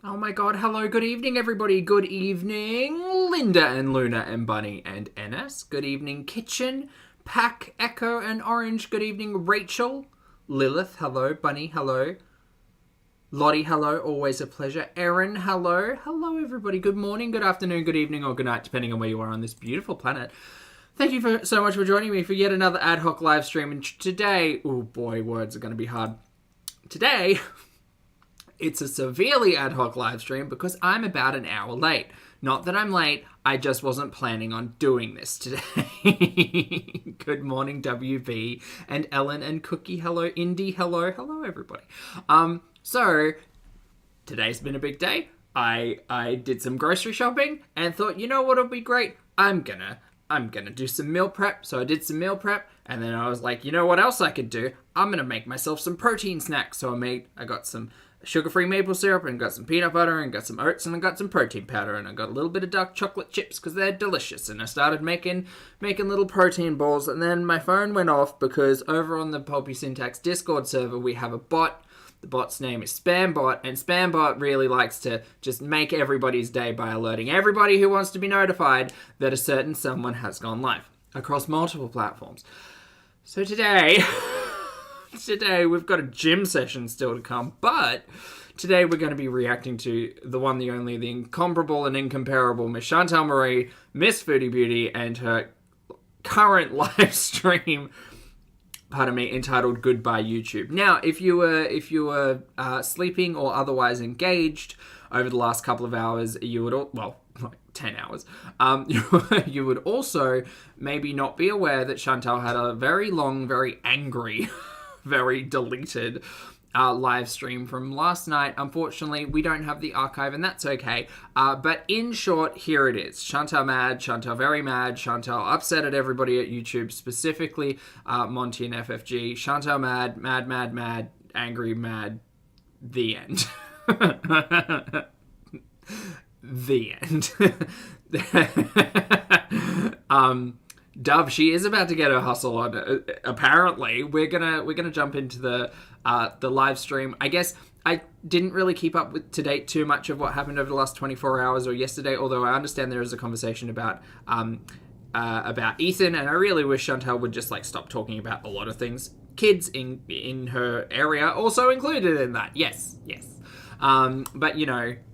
Oh my god, hello, good evening everybody. Good evening, Linda and Luna and Bunny and Enes. Good evening, Kitchen, Pack, Echo and Orange. Good evening, Rachel, Lilith, hello, Bunny, hello. Lottie, hello, always a pleasure. Erin, hello. Hello everybody, good morning, good afternoon, good evening or good night, depending on where you are on this beautiful planet. Thank you so much for joining me for yet another ad hoc live stream. And today, oh boy, words are going to be hard. Today, it's a severely ad hoc live stream because I'm about an hour late. Not that I'm late, I just wasn't planning on doing this today. Good morning, WB and Ellen and Cookie. Hello, Indy. Hello. Hello, everybody. So, today's been a big day. I did some grocery shopping and thought, you know what'll be great? I'm gonna do some meal prep. So I did some meal prep and then I was like, you know what else I could do? I'm gonna make myself some protein snacks. So I got some sugar-free maple syrup and got some peanut butter and got some oats and I got some protein powder and I got a little bit of dark chocolate chips because they're delicious. And I started making little protein balls and then my phone went off because over on the Pulpy Syntax Discord server we have a bot. The bot's name is Spambot, and Spambot really likes to just make everybody's day by alerting everybody who wants to be notified that a certain someone has gone live across multiple platforms. So today we've got a gym session still to come, but today we're going to be reacting to the one, the only, the incomparable and incomparable Miss Chantal Marie, Miss Foodie Beauty, and her current live stream, entitled Goodbye YouTube. Now, if you were sleeping or otherwise engaged over the last couple of hours, you would like 10 hours. You would also maybe not be aware that Chantal had a very long, very angry, very deleted live stream from last night. Unfortunately, we don't have the archive, and that's okay. But in short, here it is. Chantal mad, Chantal very mad, Chantal upset at everybody at YouTube, specifically Monty and FFG. Chantal mad, angry, mad, the end. The end. Dove, she is about to get her hustle on. Apparently, we're gonna jump into the live stream. I guess I didn't really keep up to date too much of what happened over the last 24 hours or yesterday. Although I understand there is a conversation about Ethan, and I really wish Chantal would just stop talking about a lot of things. Kids in her area also included in that. Yes. But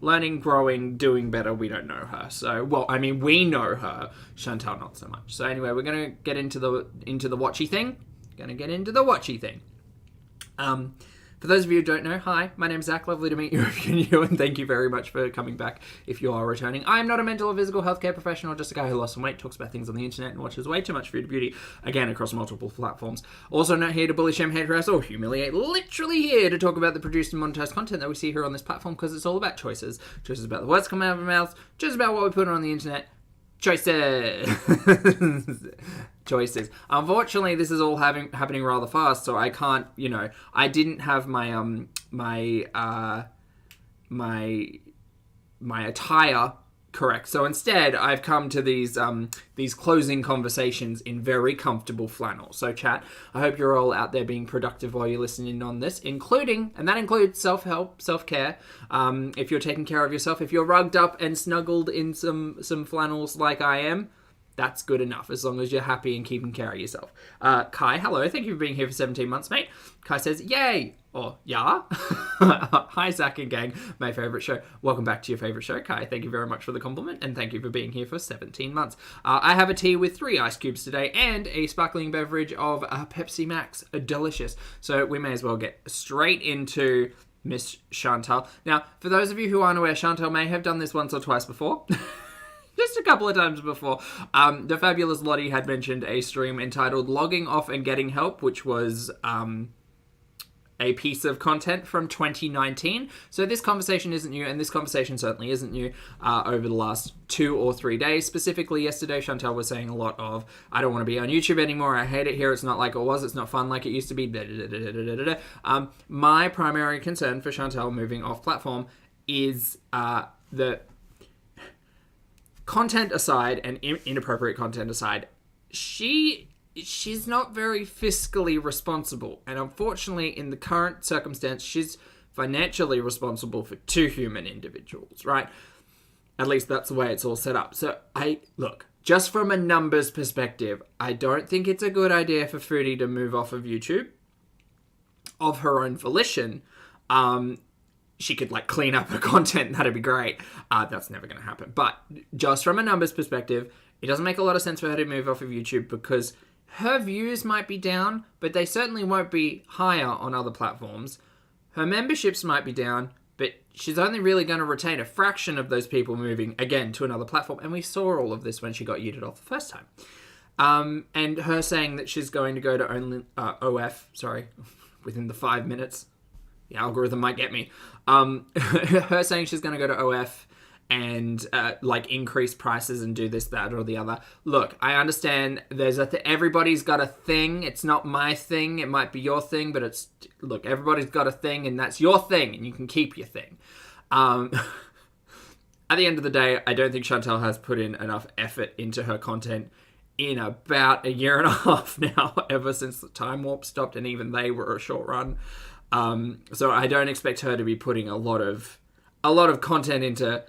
learning, growing, doing better, we don't know her. So, we know her. Chantal, not so much. So anyway, we're going to get into the watchy thing. For those of you who don't know, hi, my name's Zach. Lovely to meet you if you're new, and thank you very much for coming back if you are returning. I am not a mental or physical healthcare professional, just a guy who lost some weight, talks about things on the internet, and watches way too much Foodie Beauty, again, across multiple platforms. Also not here to bully, shame, hate, harass, or humiliate. Literally here to talk about the produced and monetized content that we see here on this platform, because it's all about choices. Choices about the words coming out of our mouths, choices about what we put on the internet. Choices. Unfortunately, this is all happening rather fast, so I can't, I didn't have my my attire correct. So instead, I've come to these closing conversations in very comfortable flannel. So chat, I hope you're all out there being productive while you're listening on this, and that includes self-help, self-care. If you're taking care of yourself, if you're rugged up and snuggled in some flannels like I am, that's good enough, as long as you're happy and keeping care of yourself. Kai, hello. Thank you for being here for 17 months, mate. Kai says, yay! Or, yeah? Hi, Zach and gang. My favourite show. Welcome back to your favourite show, Kai. Thank you very much for the compliment, and thank you for being here for 17 months. I have a tea with 3 ice cubes today, and a sparkling beverage of Pepsi Max. Delicious. So we may as well get straight into Miss Chantal. Now, for those of you who aren't aware, Chantal may have done this once or twice before. Just a couple of times before. The fabulous Lottie had mentioned a stream entitled Logging Off and Getting Help, which was a piece of content from 2019. So this conversation isn't new, and this conversation certainly isn't new over the last 2 or 3 days. Specifically yesterday, Chantal was saying a lot of, I don't want to be on YouTube anymore, I hate it here, it's not like it was, it's not fun like it used to be. My primary concern for Chantal moving off platform is the content aside, and inappropriate content aside, she's not very fiscally responsible. And unfortunately, in the current circumstance, she's financially responsible for 2 human individuals, right? At least that's the way it's all set up. So look, just from a numbers perspective, I don't think it's a good idea for Foodie to move off of YouTube of her own volition. She could like clean up her content. That'd be great. That's never going to happen. But just from a numbers perspective, it doesn't make a lot of sense for her to move off of YouTube because her views might be down, but they certainly won't be higher on other platforms. Her memberships might be down, but she's only really going to retain a fraction of those people moving, again, to another platform. And we saw all of this when she got yeeted off the first time. And her saying that she's going to go to within the 5 minutes. The algorithm might get me. Her saying she's going to go to OF and increase prices and do this, that, or the other. Look, I understand there's everybody's got a thing. It's not my thing. It might be your thing, but everybody's got a thing, and that's your thing, and you can keep your thing. At the end of the day, I don't think Chantal has put in enough effort into her content in about a year and a half now, ever since the Time Warp stopped, and even they were a short run. So I don't expect her to be putting a lot of content into...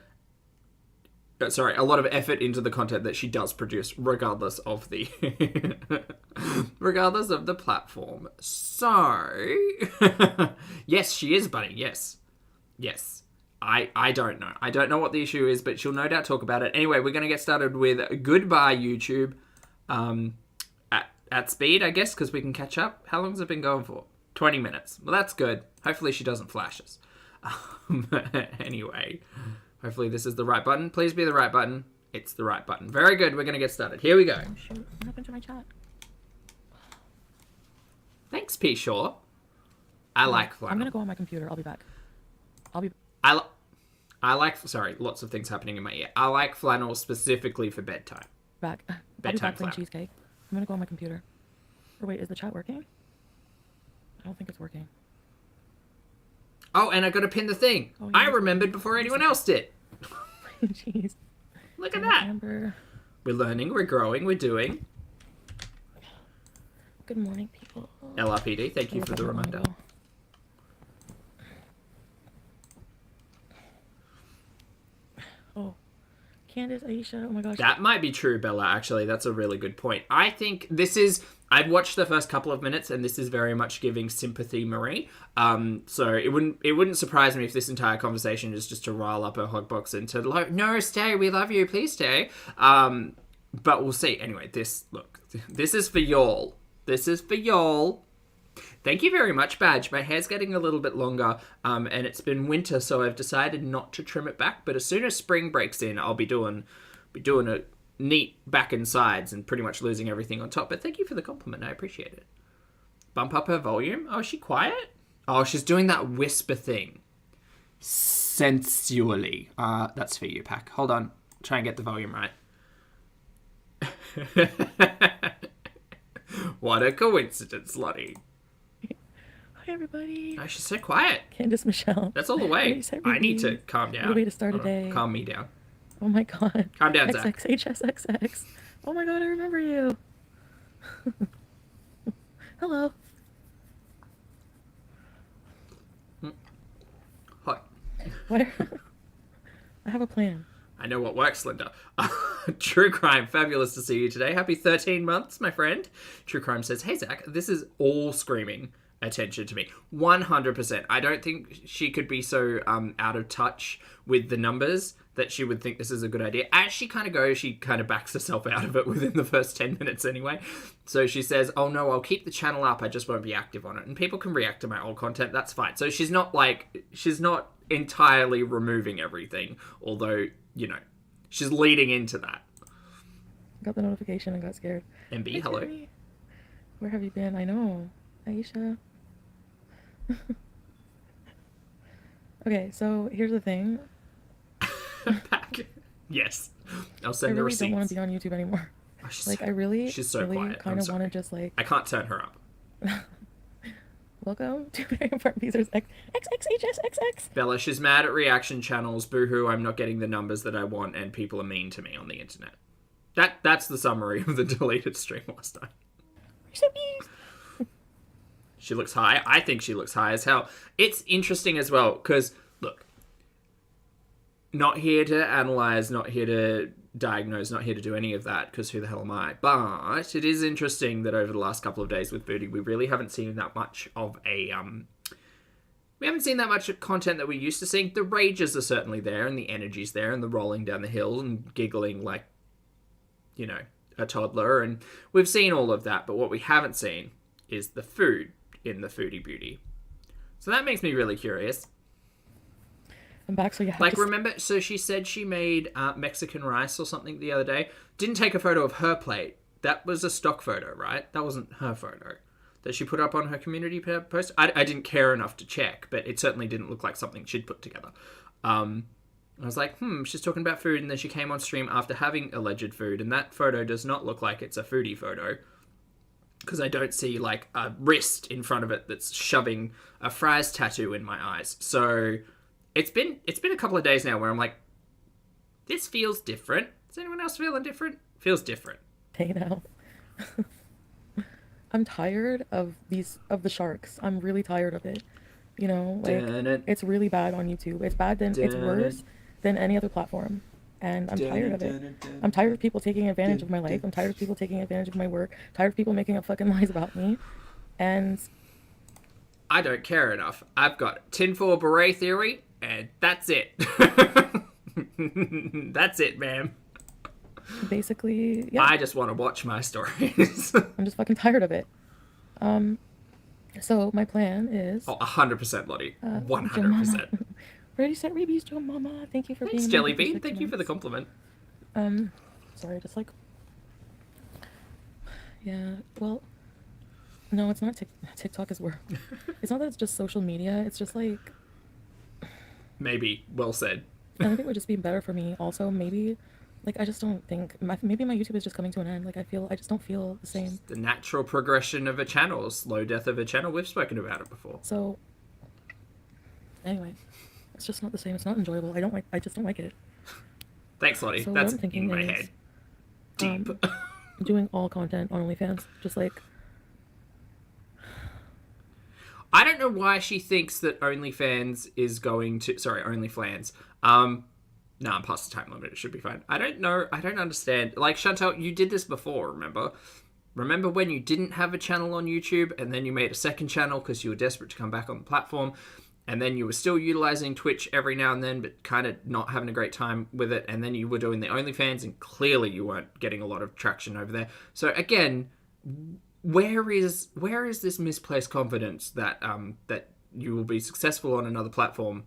a lot of effort into the content that she does produce, regardless of the platform. So, yes, she is, Bunny. Yes. I don't know. I don't know what the issue is, but she'll no doubt talk about it. Anyway, we're going to get started with Goodbye YouTube at speed, I guess, because we can catch up. How long has it been going for? 20 minutes. Well, that's good. Hopefully she doesn't flash us. Anyway... Hopefully this is the right button. Please be the right button. It's the right button. Very good. We're going to get started. Here we go. Oh, shoot. What happened to my chat? Thanks, P. Shaw. I like flannel. I'm going to go on my computer. I'll be back. I like... Sorry, lots of things happening in my ear. I like flannel specifically for bedtime. Back. I'll be back playing cheesecake. I'm going to go on my computer. Or wait, is the chat working? I don't think it's working. Oh, and I got to pin the thing. Oh, yeah. I remembered before anyone else did. Jeez. Look at that. Amber. We're learning, we're growing, we're doing. Good morning, people. LRPD, thank you for the reminder. Oh, Candace, Aisha, oh my gosh. That might be true, Bella, actually. That's a really good point. I think this is... I'd watched the first couple of minutes, and this is very much giving sympathy Marie. So it wouldn't surprise me if this entire conversation is just to rile up her hotbox and to no, stay, we love you, please stay. But we'll see. Anyway, this is for y'all. This is for y'all. Thank you very much, Badge. My hair's getting a little bit longer, and it's been winter, so I've decided not to trim it back. But as soon as spring breaks in, I'll be doing a neat back and sides and pretty much losing everything on top. But thank you for the compliment. I appreciate it. Bump up her volume. Oh, is she quiet? Oh, she's doing that whisper thing. Sensually. That's for you, Pack. Hold on. Try and get the volume right. What a coincidence, Lottie. Hi, everybody. Oh, she's so quiet. Candace Michelle. That's all the way. I need to calm down. What a way to start a day. Calm me down. Oh my god. Calm down, Zach. XXHSXX. Oh my god, I remember you. Hello. Hi. Where? I have a plan. I know what works, Linda. True Crime, fabulous to see you today. Happy 13 months, my friend. True Crime says, hey, Zach, this is all screaming attention to me. 100%. I don't think she could be so out of touch with the numbers that she would think this is a good idea. As she kind of goes, she kind of backs herself out of it within the first 10 minutes anyway. So she says, oh no, I'll keep the channel up, I just won't be active on it. And people can react to my old content, that's fine. So she's not entirely removing everything, although, you know, she's leading into that. Got the notification and got scared. MB, hi, hello. Jeremy. Where have you been? I know. Aisha. Okay, so here's the thing. Back. Yes. I'll send the receipts. I really don't want to be on YouTube anymore. Oh, she's so quiet. Kind of want to just like... I can't turn her up. Welcome to Very Important Users XXHSXX. Bella, she's mad at reaction channels. Boo-hoo, I'm not getting the numbers that I want and people are mean to me on the internet. That's the summary of the deleted stream last time. She looks high. I think she looks high as hell. It's interesting as well because, look, not here to analyze, not here to diagnose, not here to do any of that because who the hell am I? But it is interesting that over the last couple of days with Foodie, we really haven't seen that much of a... we haven't seen that much content that we're used to seeing. The rages are certainly there and the energy's there and the rolling down the hill and giggling like, you know, a toddler. And we've seen all of that. But what we haven't seen is the food in the Foodie Beauty. So that makes me really curious. I'm back, so you have like, remember, so she said she made Mexican rice or something the other day. Didn't take a photo of her plate. That was a stock photo, right? That wasn't her photo that she put up on her community post. I didn't care enough to check, but it certainly didn't look like something she'd put together. I was like, she's talking about food, and then she came on stream after having alleged food, and that photo does not look like it's a foodie photo, because I don't see, like, a wrist in front of it that's shoving a fries tattoo in my eyes. So it's been a couple of days now where I'm like, this feels different. Is anyone else feeling different? Feels different. Hey now. I'm tired of the sharks. I'm really tired of it. You know, like, it's really bad on YouTube. It's bad, it's worse than any other platform. And I'm tired of it. I'm tired of people taking advantage of my life. I'm tired of people taking advantage of my work. Tired of people making up fucking lies about me. And I don't care enough. I've got tinfoil beret theory, and that's it. That's it, ma'am. Basically, yeah. I just want to watch my stories. I'm just fucking tired of it. So my plan is... Oh, 100%, Lottie. 100%. Ready, set, rebees, Joe Mama. Thank you for being... Thanks, Jellybean. Thank you for the compliment. Sorry, just like... Yeah, well... No, it's not TikTok is where... It's not that it's just social media. It's just like... Maybe. Well said. I think it would just be better for me. Also, maybe... Like, I just don't think... Maybe my YouTube is just coming to an end. Like, I just don't feel the same. The natural progression of a channel. Slow death of a channel. We've spoken about it before. So... Anyway. It's just not the same. It's not enjoyable. I just don't like it. Thanks, Lottie. So that's in my head. Deep. Doing all content on OnlyFans. Just like... I don't know why she thinks that OnlyFans is going to... Sorry, OnlyFans. No, I'm past the time limit. It should be fine. I don't know. I don't understand. Like, Chantal, you did this before, remember? Remember when you didn't have a channel on YouTube and then you made a second channel because you were desperate to come back on the platform, and then you were still utilizing Twitch every now and then but kind of not having a great time with it, and then you were doing the OnlyFans and clearly you weren't getting a lot of traction over there. So again, where is this misplaced confidence that that you will be successful on another platform?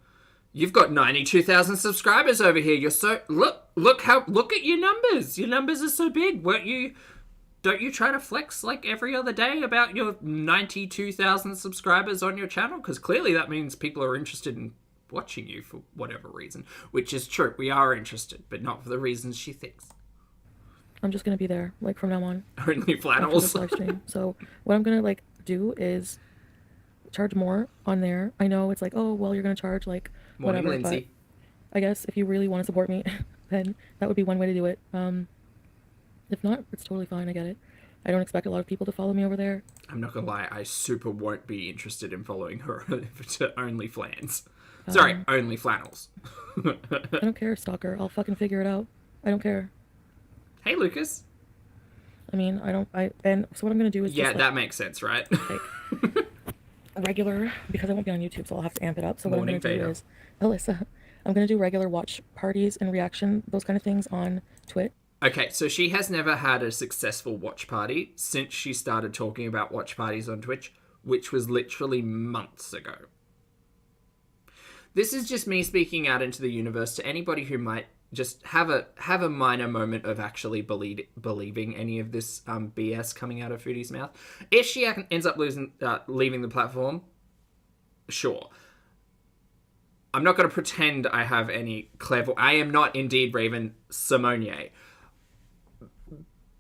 You've got 92,000 subscribers over here. You're so... Look at your numbers. Your numbers are so big. Don't you try to flex like every other day about your 92,000 subscribers on your channel? Because clearly that means people are interested in watching you for whatever reason. Which is true. We are interested, but not for the reasons she thinks. I'm just going to be there, like, from now on. Only flannels. After this live stream. So what I'm going to, like, do is charge more on there. I know it's like, oh, well, you're going to charge, like... Morning, whatever, Lindsay. But I guess if you really want to support me, then that would be one way to do it. If not, it's totally fine. I get it. I don't expect a lot of people to follow me over there. I'm not gonna lie, I super won't be interested in following her to OnlyFans. Sorry, only flannels. I don't care, stalker. I'll fucking figure it out. I don't care. Hey, Lucas. I mean, and so what I'm gonna do is yeah, just, like, that makes sense, right? Like, regular, because I won't be on YouTube, so I'll have to amp it up. So what Morning I'm going to do Vader. is, Alyssa, I'm going to do regular watch parties and reaction, those kind of things on Twitch. Okay, so she has never had a successful watch party since she started talking about watch parties on Twitch, which was literally months ago. This is just me speaking out into the universe to anybody who might just have a minor moment of actually believing any of this BS coming out of Foodie's mouth. If she ends up leaving the platform, sure. I'm not going to pretend I have any I am not indeed Raven Simonier.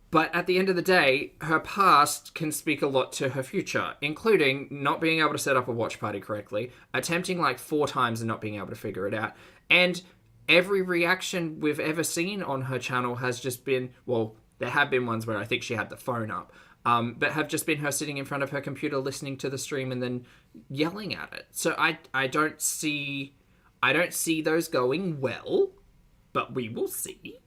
But at the end of the day, her past can speak a lot to her future, including not being able to set up a watch party correctly, attempting like 4 times and not being able to figure it out, and every reaction we've ever seen on her channel has just been, well, there have been ones where I think she had the phone up, but have just been her sitting in front of her computer listening to the stream and then yelling at it. So I don't see those going well, but we will see.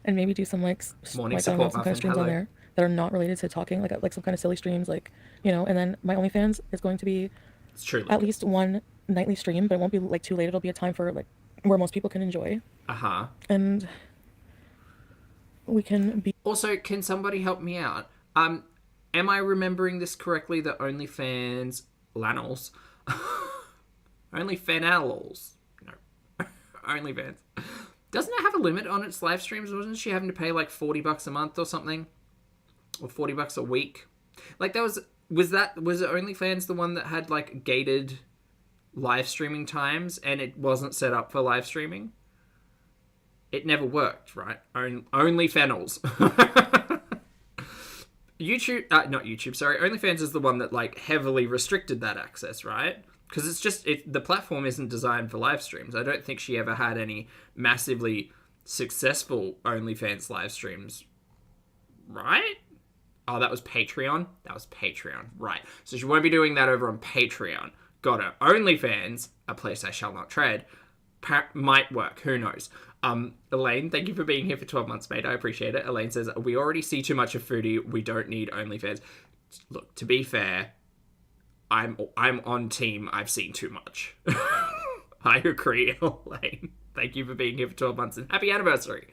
And maybe do some like Morning like, support some kind of streams on there that are not related to talking, like some kind of silly streams, like, you know. And then my OnlyFans is going to be at least one nightly stream, but it won't be like too late. It'll be a time for like where most people can enjoy. And we can be. Also, can somebody help me out? Am I remembering this correctly? That OnlyFans Lanels, OnlyFanals, no, OnlyFans. Doesn't it have a limit on its live streams? Wasn't she having to pay like $40 a month or something? Or $40 a week? Like was it OnlyFans the one that had like gated live streaming times and it wasn't set up for live streaming? It never worked, right? OnlyFans. OnlyFans is the one that like heavily restricted that access, right? Because it's just, the platform isn't designed for live streams. I don't think she ever had any massively successful OnlyFans live streams, right? Oh, that was Patreon? That was Patreon, right. So she won't be doing that over on Patreon. Got her. OnlyFans, a place I shall not tread, might work. Who knows? Elaine, thank you for being here for 12 months, mate. I appreciate it. Elaine says, we already see too much of Foodie. We don't need OnlyFans. Look, to be fair, I'm on team I've seen too much. I agree, Elaine. Thank you for being here for 12 months and happy anniversary.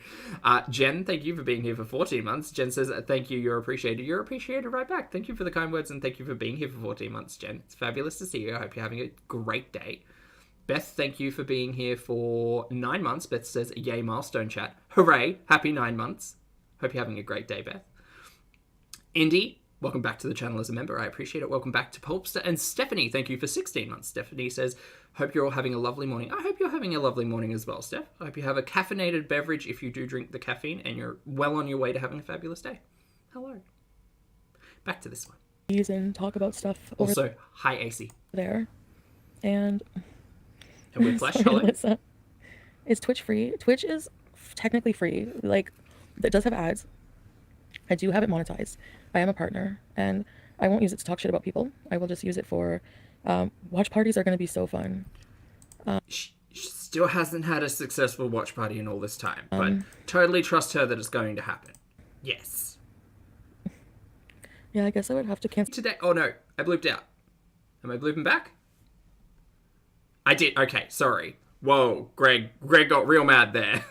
Jen, thank you for being here for 14 months. Jen says, thank you, you're appreciated. You're appreciated right back. Thank you for the kind words and thank you for being here for 14 months, Jen. It's fabulous to see you. I hope you're having a great day. Beth, thank you for being here for 9 months. Beth says, yay, milestone chat. Hooray, happy 9 months. Hope you're having a great day, Beth. Indy, welcome back to the channel as a member. I appreciate it. Welcome back to Pulpster. And Stephanie, thank you for 16 months. Stephanie says, hope you're all having a lovely morning. I hope you're having a lovely morning as well, Steph. I hope you have a caffeinated beverage if you do drink the caffeine and you're well on your way to having a fabulous day. Hello. Back to this one. And talk about stuff. Also, hi, AC. There. And we're flash calling. Is Twitch free? Twitch is technically free. Like, it does have ads. I do have it monetized. I am a partner, and I won't use it to talk shit about people. I will just use it for watch parties are going to be so fun. She still hasn't had a successful watch party in all this time, but totally trust her that it's going to happen. Yes. Yeah, I guess I would have to cancel today. Oh no, I blooped out. Am I blooping back? I did. Okay, sorry. Whoa, Greg got real mad there.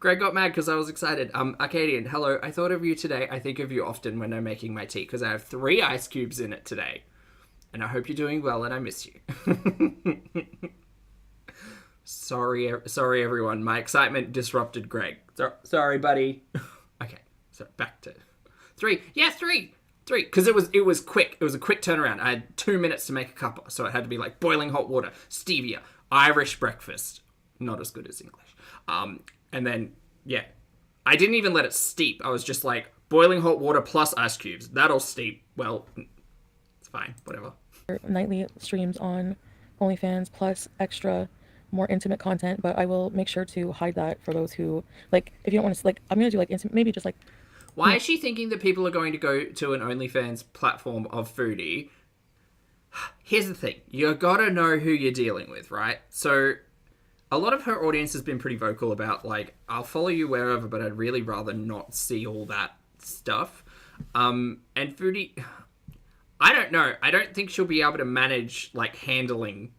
Greg got mad because I was excited. Arcadian, hello. I thought of you today. I think of you often when I'm making my tea because I have 3 ice cubes in it today. And I hope you're doing well and I miss you. Sorry, everyone. My excitement disrupted Greg. Sorry, buddy. Okay, so back to 3. Yeah, 3. 3. Because it was quick. It was a quick turnaround. I had 2 minutes to make a cuppa. So it had to be like boiling hot water, stevia, Irish breakfast. Not as good as English. And then, yeah. I didn't even let it steep. I was just like, boiling hot water plus ice cubes. That'll steep. Well, it's fine. Whatever. Nightly streams on OnlyFans plus extra more intimate content, but I will make sure to hide that for those who, like, if you don't want to, like, I'm going to do, like, maybe just, like... Why is she thinking that people are going to go to an OnlyFans platform of Foodie? Here's the thing. You gotta know who you're dealing with, right? So, a lot of her audience has been pretty vocal about, like, I'll follow you wherever, but I'd really rather not see all that stuff. And Foodie... I don't know. I don't think she'll be able to manage, like, handling...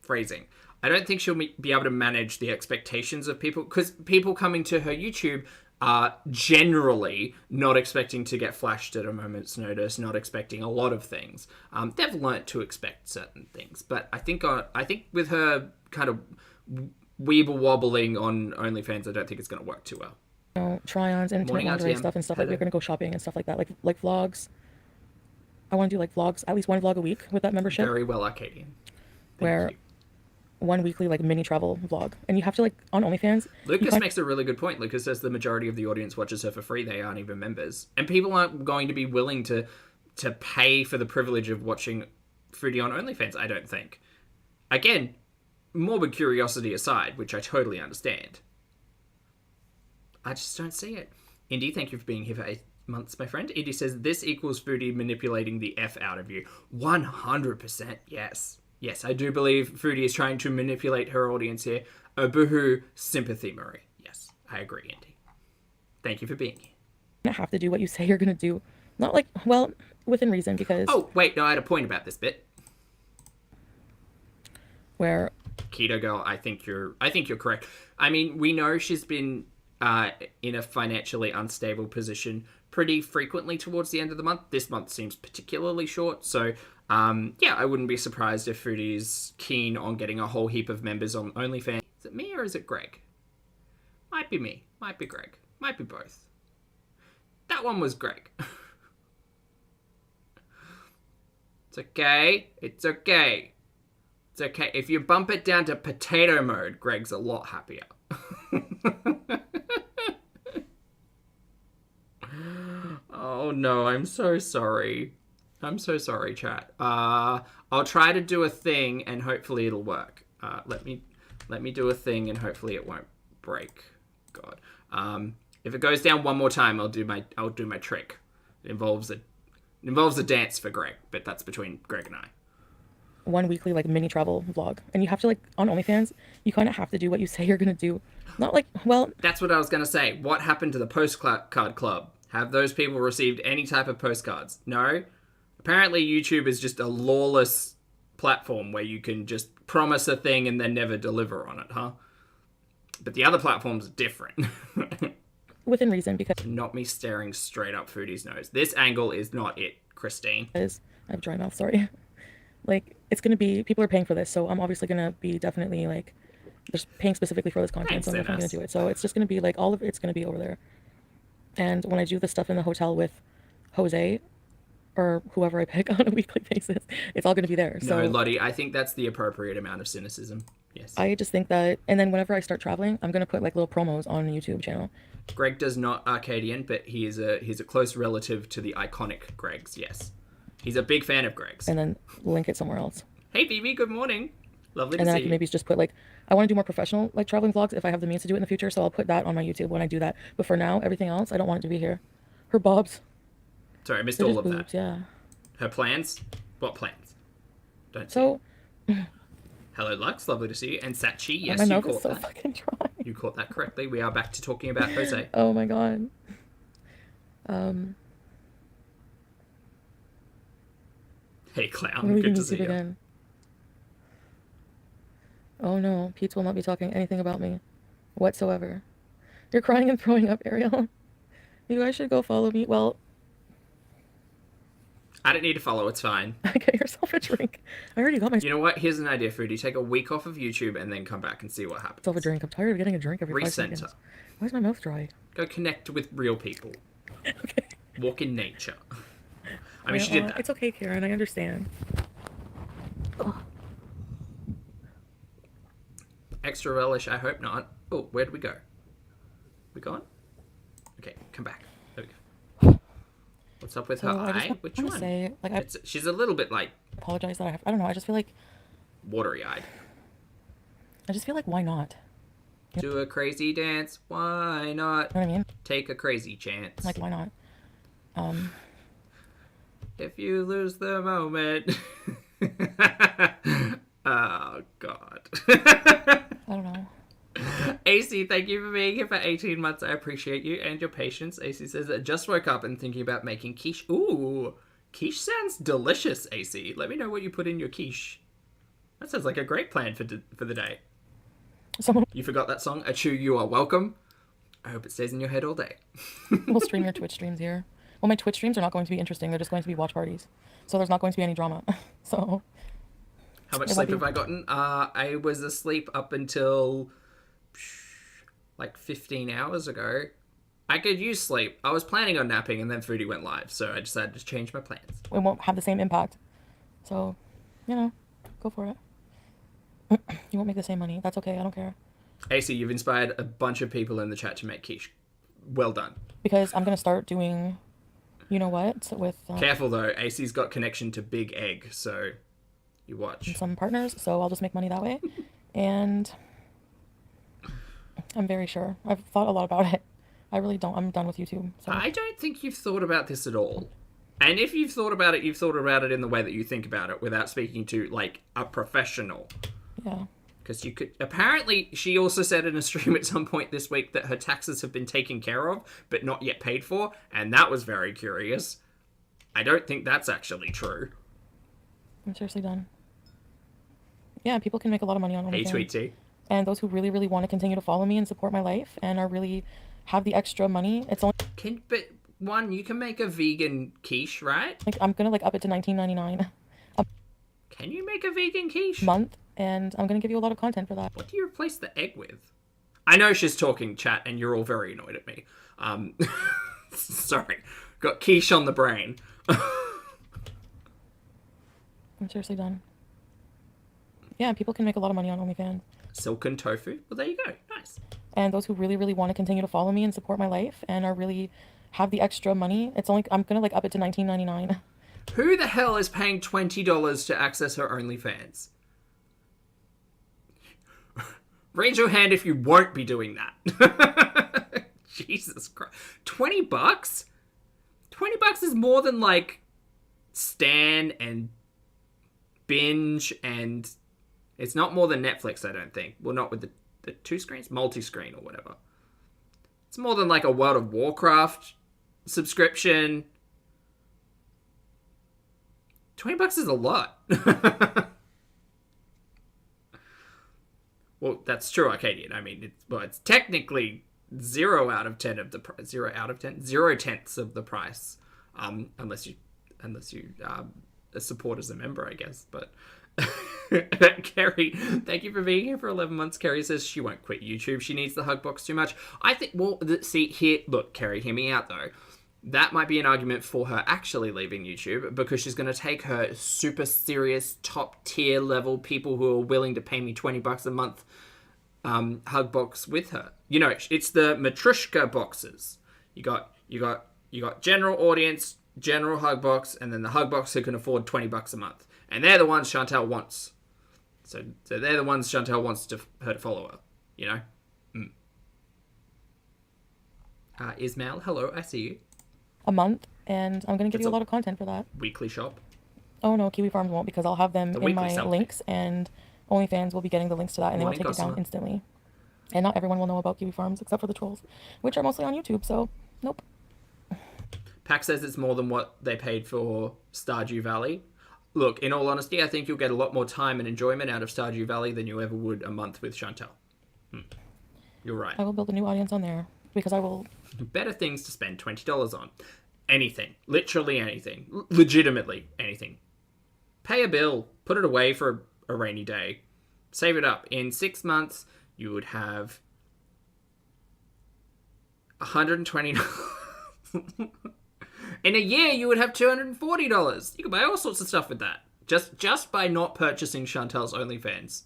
Phrasing. I don't think she'll be able to manage the expectations of people, because people coming to her YouTube are generally not expecting to get flashed at a moment's notice, not expecting a lot of things. They've learnt to expect certain things, but I think with her kind of weeble wobbling on OnlyFans, I don't think it's going to work too well. You know, try-ons and intimate lingerie stuff and stuff. Like, we're going to go shopping and stuff like that, like vlogs. I want to do like vlogs, at least one vlog a week with that membership. Very well, Arcadian. Where one weekly like mini travel vlog, and you have to, like, on OnlyFans. Lucas makes a really good point. Lucas says the majority of the audience watches her for free. They aren't even members, and people aren't going to be willing to pay for the privilege of watching Foodie on OnlyFans. I don't think. Again, morbid curiosity aside, which I totally understand, I just don't see it. Indy, thank you for being here for 8 months, my friend. Indy says, this equals Foodie manipulating the F out of you. 100%, yes. Yes, I do believe Foodie is trying to manipulate her audience here. Oh, boohoo, sympathy, Marie. Yes, I agree, Indy. Thank you for being here. You have to do what you say you're going to do. Not like, well, within reason, because... Oh, wait, no, I had a point about this bit. Where... Keto girl, I think you're correct. I mean, we know she's been in a financially unstable position pretty frequently towards the end of the month. This month seems particularly short, so yeah, I wouldn't be surprised if Foodie is keen on getting a whole heap of members on OnlyFans. Is it me or is it Greg? Might be me, might be Greg, might be both. That one was Greg. It's okay, it's okay. It's okay. If you bump it down to potato mode, Greg's a lot happier. Oh no, I'm so sorry. I'm so sorry, chat. I'll try to do a thing and hopefully it'll work. Let me do a thing and hopefully it won't break. God. If it goes down one more time, I'll do my trick. It involves a dance for Greg, but that's between Greg and I. One weekly like mini travel vlog, and you have to, like, on OnlyFans, you kind of have to do what you say you're gonna do. Not like, well, that's what I was gonna say. What happened to the postcard club? Have those people received any type of postcards? No. Apparently YouTube is just a lawless platform where you can just promise a thing and then never deliver on it, huh? But the other platforms are different. Within reason, because not me staring straight up Foodie's nose. This angle is not it, Christine. I have dry mouth, sorry. Like, it's going to be, people are paying for this, so I'm obviously going to be definitely, like, just paying specifically for this content, Thanks, so I'm definitely going to do it. So it's just going to be, like, all of it's going to be over there. And when I do the stuff in the hotel with Jose, or whoever I pick on a weekly basis, it's all going to be there. So no, Lottie, I think that's the appropriate amount of cynicism. Yes. I just think that, and then whenever I start traveling, I'm going to put, like, little promos on the YouTube channel. Greg does not Arcadian, but he's a close relative to the iconic Gregs, yes. He's a big fan of Greg's. And then link it somewhere else. Hey, Phoebe, good morning. Lovely to see you. And then I can maybe just put, like, I want to do more professional, like, traveling vlogs if I have the means to do it in the future, so I'll put that on my YouTube when I do that. But for now, everything else, I don't want it to be here. Her bobs. Sorry, I missed all of boobs, that. Yeah. Her plans? What plans? Don't so, see. Hello, Lux. Lovely to see you. And Sachi, yes, my you mouth caught is so that. fucking dry. You caught that correctly. We are back to talking about Jose. Oh my god. Hey, clown. Good to see you. Again. Oh no, Pete will not be talking anything about me whatsoever. You're crying and throwing up, Ariel. You guys should go follow me. Well, I don't need to follow. It's fine. Get yourself a drink. I already got my... You know what? Here's an idea, Foodie. Take a week off of YouTube and then come back and see what happens. Myself a drink. I'm tired of getting a drink every 5 seconds. Why is my mouth dry? Go connect with real people. Okay. Walk in nature. I mean, she did that. It's okay, Karen. I understand. Oh. Extra relish? I hope not. Oh, where'd we go? We gone? Okay, come back. There we go. What's up with her eye? Which one? Say, like, she's a little bit like... apologize that I don't know. I just feel like... watery-eyed. I just feel like, why not? Do a crazy dance. Why not? You know what I mean? Take a crazy chance. Like, why not? If you lose the moment. Oh, God. I don't know. AC, thank you for being here for 18 months. I appreciate you and your patience. AC says, I just woke up and thinking about making quiche. Ooh, quiche sounds delicious, AC. Let me know what you put in your quiche. That sounds like a great plan for the day. You forgot that song? Achoo, you are welcome. I hope it stays in your head all day. We'll stream your Twitch streams here. Well, my Twitch streams are not going to be interesting. They're just going to be watch parties. So there's not going to be any drama. So... How much sleep have I gotten? I was asleep up until like 15 hours ago. I could use sleep. I was planning on napping and then Foodie went live, so I decided to change my plans. It won't have the same impact. So, you know, go for it. You won't make the same money. That's okay. I don't care. AC, you've inspired a bunch of people in the chat to make quiche. Well done. Because I'm going to start doing, you know what, with... Careful though, AC's got connection to Big Egg, so... You watch. Some partners, so I'll just make money that way. And I'm very sure. I've thought a lot about it. I really don't. I'm done with YouTube. So. I don't think you've thought about this at all. And if you've thought about it, you've thought about it in the way that you think about it without speaking to, like, a professional. Yeah. Because you could... Apparently, she also said in a stream at some point this week that her taxes have been taken care of, but not yet paid for. And that was very curious. I don't think that's actually true. I'm seriously done. Yeah, people can make a lot of money on OnlyFans. Hey, Tweet T. And those who really, really want to continue to follow me and support my life and are really have the extra money, it's only... But, one, you can make a vegan quiche, right? Like, I'm going to, like, up it to $19.99 Can you make a vegan quiche? month, and I'm going to give you a lot of content for that. What do you replace the egg with? I know she's talking, chat, and you're all very annoyed at me. Sorry. Got quiche on the brain. I'm seriously done. Yeah, people can make a lot of money on OnlyFans. Silken tofu. Well, there you go. Nice. And those who really, really want to continue to follow me and support my life and are really have the extra money, it's only... I'm going to, like, up it to $19.99 Who the hell is paying $20 to access her OnlyFans? Raise your hand if you won't be doing that. Jesus Christ. $20? $20 is more than, like, Stan and Binge, and it's not more than Netflix, I don't think. Well, not with the two screens? Multi-screen or whatever. It's more than, like, a World of Warcraft subscription. $20 is a lot. Well, that's true, Arcadian. I mean, it's technically 0 out of 10 of the price. 0 out of 10? 0/10 of the price. Unless you support as a member, I guess. But Kerry, thank you for being here for 11 months. Kerry says she won't quit YouTube. She needs the hug box too much. I think, well, see, here, look, Kerry, hear me out, though. That might be an argument for her actually leaving YouTube, because she's going to take her super serious, top-tier level people who are willing to pay me $20 a month hug box with her. You know, it's the Matryoshka boxes. You got general audience, general hug box, and then the hug box who can afford $20 a month. And they're the ones Chantal wants. So they're the ones Chantal wants her to follow her, you know? Ismail, hello, I see you. a month, and I'm going to give you a lot of content for that. Weekly shop? Oh no, Kiwi Farms won't, because I'll have them in my links, and OnlyFans will be getting the links to that, and they will take it down instantly. And not everyone will know about Kiwi Farms, except for the trolls, which are mostly on YouTube, so nope. Pack says it's more than what they paid for Stardew Valley. Look, in all honesty, I think you'll get a lot more time and enjoyment out of Stardew Valley than you ever would a month with Chantal. You're right. I will build a new audience on there, because I will... Better things to spend $20 on. Anything. Literally anything. Legitimately anything. Pay a bill. Put it away for a rainy day. Save it up. In 6 months, you would have $120. In a year, you would have $240. You could buy all sorts of stuff with that. Just by not purchasing Chantal's OnlyFans.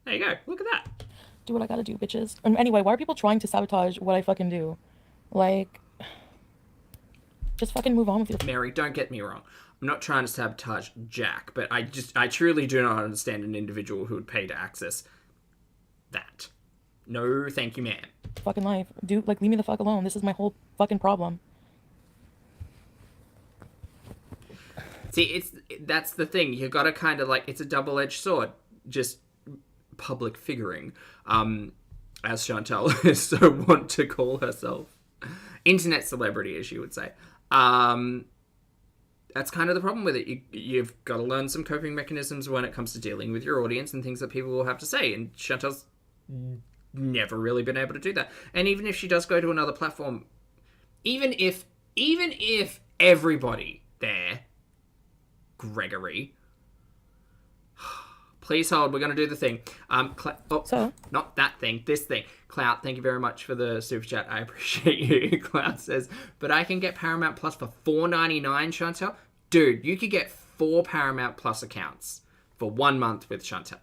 There you go. Look at that. Do what I gotta do, bitches. And anyway, why are people trying to sabotage what I fucking do? Like, just fucking move on with your... Mary, don't get me wrong. I'm not trying to sabotage Jack, but I truly do not understand an individual who would pay to access that. No, thank you, ma'am. Fucking life. Dude, like, leave me the fuck alone. This is my whole fucking problem. See, that's the thing. You gotta kind of, like, it's a double-edged sword. Just public figuring, as Chantal is so want to call herself. Internet celebrity, as you would say. That's kind of the problem with it. You've got to learn some coping mechanisms when it comes to dealing with your audience and things that people will have to say. And Chantal's never really been able to do that. And even if she does go to another platform, even if everybody there, Gregory, please hold, we're going to do the thing. Not that thing, this thing. Clout, thank you very much for the super chat. I appreciate you. Clout says, but I can get Paramount Plus for $4.99, Chantal. Dude, you could get 4 Paramount Plus accounts for 1 month with Chantal.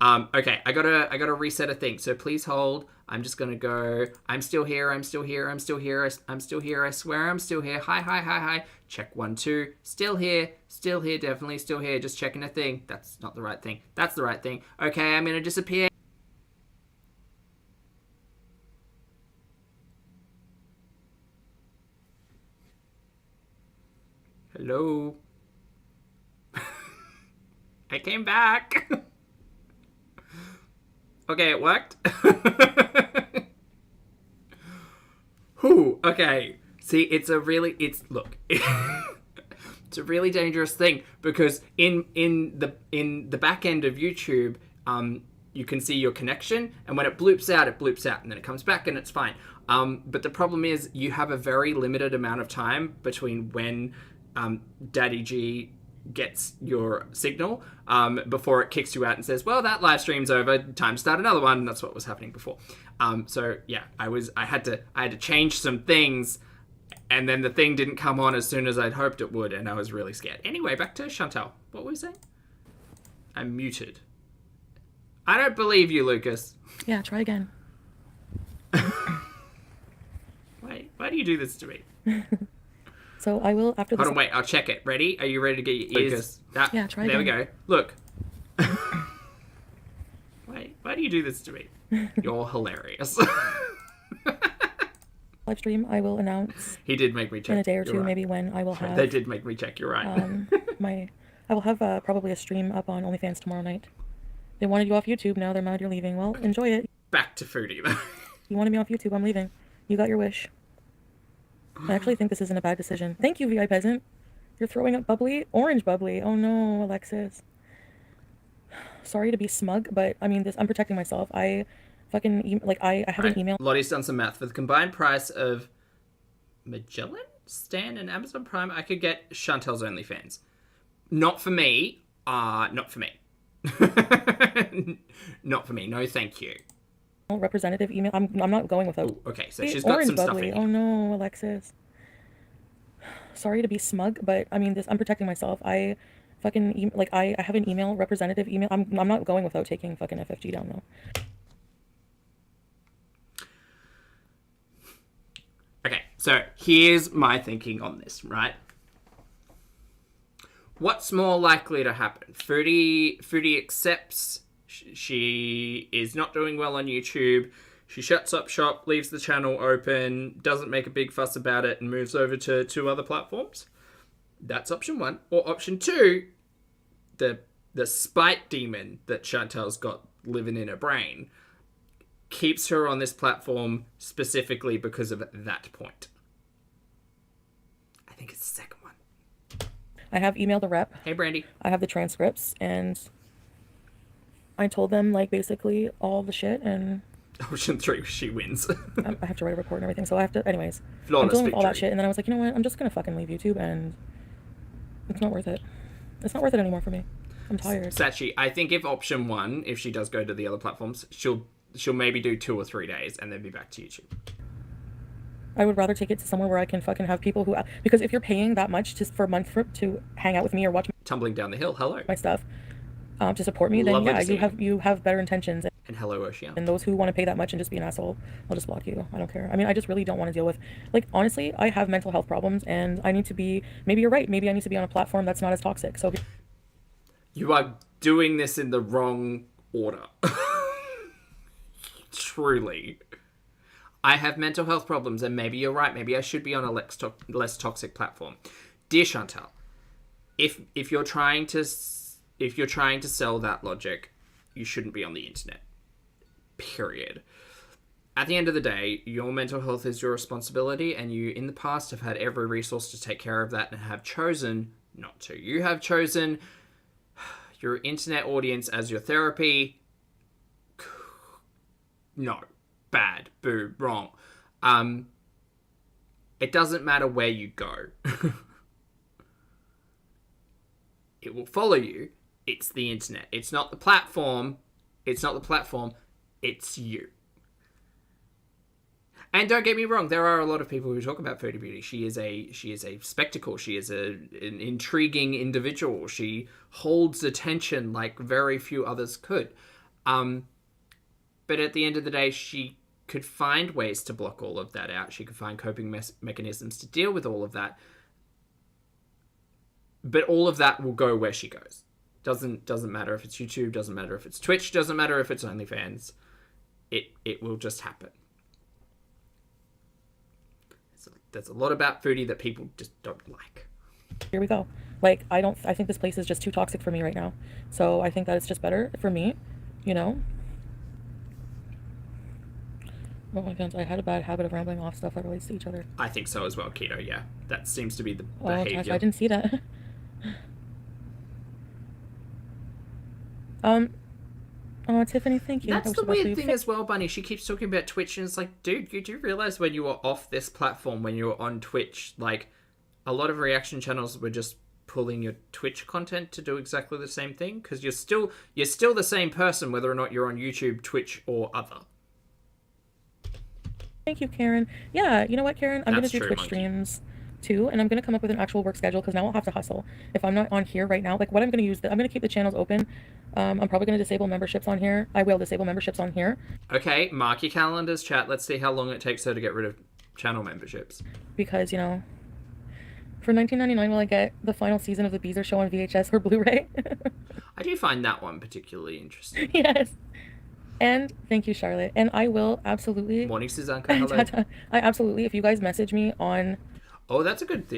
Okay, I gotta reset a thing. So please hold. I'm just gonna go. I'm still here. I'm still here. I'm still here. I'm still here. I swear I'm still here. Hi. Check 1, 2. Still here. Still here. Definitely still here. Just checking a thing. That's not the right thing. That's the right thing. Okay, I'm gonna disappear. Hello. I came back. Okay, it worked. Whew, okay. See, it's a really dangerous thing because in the back end of YouTube, you can see your connection, and when it bloops out, and then it comes back and it's fine. But the problem is you have a very limited amount of time between when Daddy G gets your signal before it kicks you out and says, well, that live stream's over, time to start another one. And that's what was happening before. So yeah, I had to change some things, and then the thing didn't come on as soon as I'd hoped it would, and I was really scared. Anyway, back to Chantal. What were we saying? I'm muted. I don't believe you, Lucas. Yeah, try again. Why do you do this to me? So I will, after this... Hold on, wait, I'll check it. Ready? Are you ready to get your ears? Lucas. Yeah, try again. There we go. Look. Why do you do this to me? You're hilarious. Live stream, I will announce... He did make me check. In a day or two, right. maybe, when I will have... They did make me check, you're right. I will have probably a stream up on OnlyFans tomorrow night. They wanted you off YouTube, now they're mad you're leaving. Well, enjoy it. Back to Foodie, though. You wanted me off YouTube, I'm leaving. You got your wish. I actually think this isn't a bad decision. Thank you, VI Peasant. You're throwing up bubbly? Orange bubbly. Oh no, Alexis. Sorry to be smug, but I mean, I'm protecting myself. I fucking, I have an email. Lottie's done some math. For the combined price of Magellan, Stan, and Amazon Prime, I could get Chantal's OnlyFans. Not for me. Not for me. Not for me. No, thank you. Representative email. I'm not going without. Ooh, okay, so she's got some bubbly. stuff in Oh no, Alexis. Sorry to be smug, but I mean, I'm protecting myself. I fucking I have an email, representative email. I'm not going without taking fucking FFG down though. Okay, so here's my thinking on this, right? What's more likely to happen? Foodie accepts she is not doing well on YouTube. She shuts up shop, leaves the channel open, doesn't make a big fuss about it, and moves over to 2 other platforms. That's option 1. Or option 2, the spite demon that Chantal's got living in her brain keeps her on this platform specifically because of that point. I think it's the second one. I have emailed the rep. Hey, Brandy. I have the transcripts, and I told them, basically all the shit, and... Option 3, she wins. I have to write a report and everything, so I have to... Anyways. Flawless I'm dealing with victory. all that shit, and then I was like, you know what? I'm just gonna fucking leave YouTube, and it's not worth it. It's not worth it anymore for me. I'm tired. Sachi, I think if option 1, if she does go to the other platforms, she'll maybe do 2 or 3 days and then be back to YouTube. I would rather take it to somewhere where I can fucking have people who... Because if you're paying that much for a month to hang out with me or watch... Tumbling down the hill, hello. My stuff, to support me, then Lovely yeah, you have better intentions. And hello, Ocean. And those who want to pay that much and just be an asshole, I'll just block you. I don't care. I mean, I just really don't want to deal with... honestly, I have mental health problems, and I need to be... Maybe you're right. Maybe I need to be on a platform that's not as toxic. So... You are doing this in the wrong order. Truly. I have mental health problems, and maybe you're right. Maybe I should be on a less toxic platform. Dear Chantal, if you're trying to sell that logic, you shouldn't be on the internet. Period. At the end of the day, your mental health is your responsibility, and you, in the past, have had every resource to take care of that and have chosen not to. You have chosen your internet audience as your therapy. No. Bad. Boo. Wrong. It doesn't matter where you go. It will follow you. It's the internet. It's not the platform. It's you. And don't get me wrong, there are a lot of people who talk about Foodie Beauty. She is a spectacle. She is an intriguing individual. She holds attention like very few others could. But at the end of the day, she could find ways to block all of that out. She could find coping mechanisms to deal with all of that. But all of that will go where she goes. Doesn't matter if it's YouTube, doesn't matter if it's Twitch, doesn't matter if it's OnlyFans. It will just happen. There's a lot about Foodie that people just don't like. here we go. Like, I think this place is just too toxic for me right now. So I think that it's just better for me, you know? Oh my goodness, I had a bad habit of rambling off stuff that relates to each other. I think so as well, Keto, yeah. That seems to be the Oh, behaviour. gosh, I didn't see that. Oh, Tiffany, thank you. That's the weird thing as well, Bunny. She keeps talking about Twitch, and it's like, dude, you do realise when you were off this platform, when you were on Twitch, like, a lot of reaction channels were just pulling your Twitch content to do exactly the same thing? Because you're still the same person, whether or not you're on YouTube, Twitch, or other. Thank you, Karen. Yeah, you know what, Karen? I'm going to do Twitch streams too, and I'm going to come up with an actual work schedule because now I'll have to hustle. If I'm not on here right now, like what I'm going to use, I'm going to keep the channels open. I'm probably going to disable memberships on here. I will disable memberships on here. Okay, mark your calendars, chat. Let's see how long it takes her to get rid of channel memberships. Because, you know, for $19.99 will I get the final season of the Beezer show on VHS or Blu-ray? I do find that one particularly interesting. Yes. And thank you, Charlotte. And I will absolutely... Morning, Suzanka. Hello. I absolutely, if you guys message me on... Oh, that's a good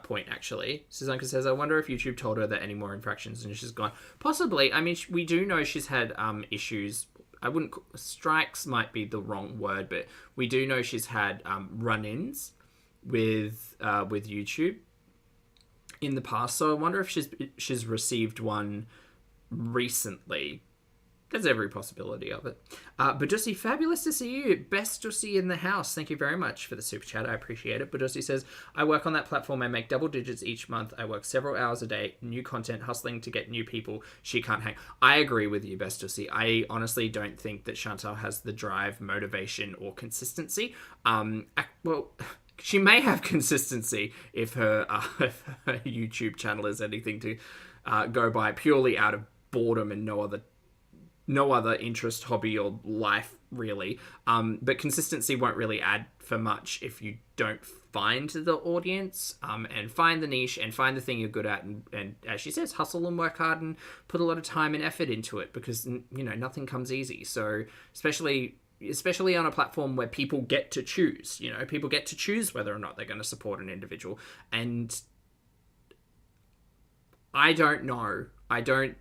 point, actually. Suzanka says, I wonder if YouTube told her that any more infractions and she's gone. Possibly. I mean, we do know she's had issues. I wouldn't... Strikes might be the wrong word, but we do know she's had run-ins with YouTube in the past. So I wonder if she's received one recently. There's every possibility of it. Badusi, fabulous to see you. Best to see in the house. Thank you very much for the super chat. I appreciate it. Badusi says, I work on that platform. I make double digits each month. I work several hours a day. New content, hustling to get new people. She can't hang. I agree with you, Best to see. I honestly don't think that Chantal has the drive, motivation, or consistency. Well, she may have consistency if her YouTube channel is anything to go by, purely out of boredom and no other interest, hobby, or life, really. But consistency won't really add for much if you don't find the audience and find the niche and find the thing you're good at. And as she says, hustle and work hard and put a lot of time and effort into it because, you know, nothing comes easy. So especially on a platform where people get to choose, you know, people get to choose whether or not they're going to support an individual. And I don't know. I don't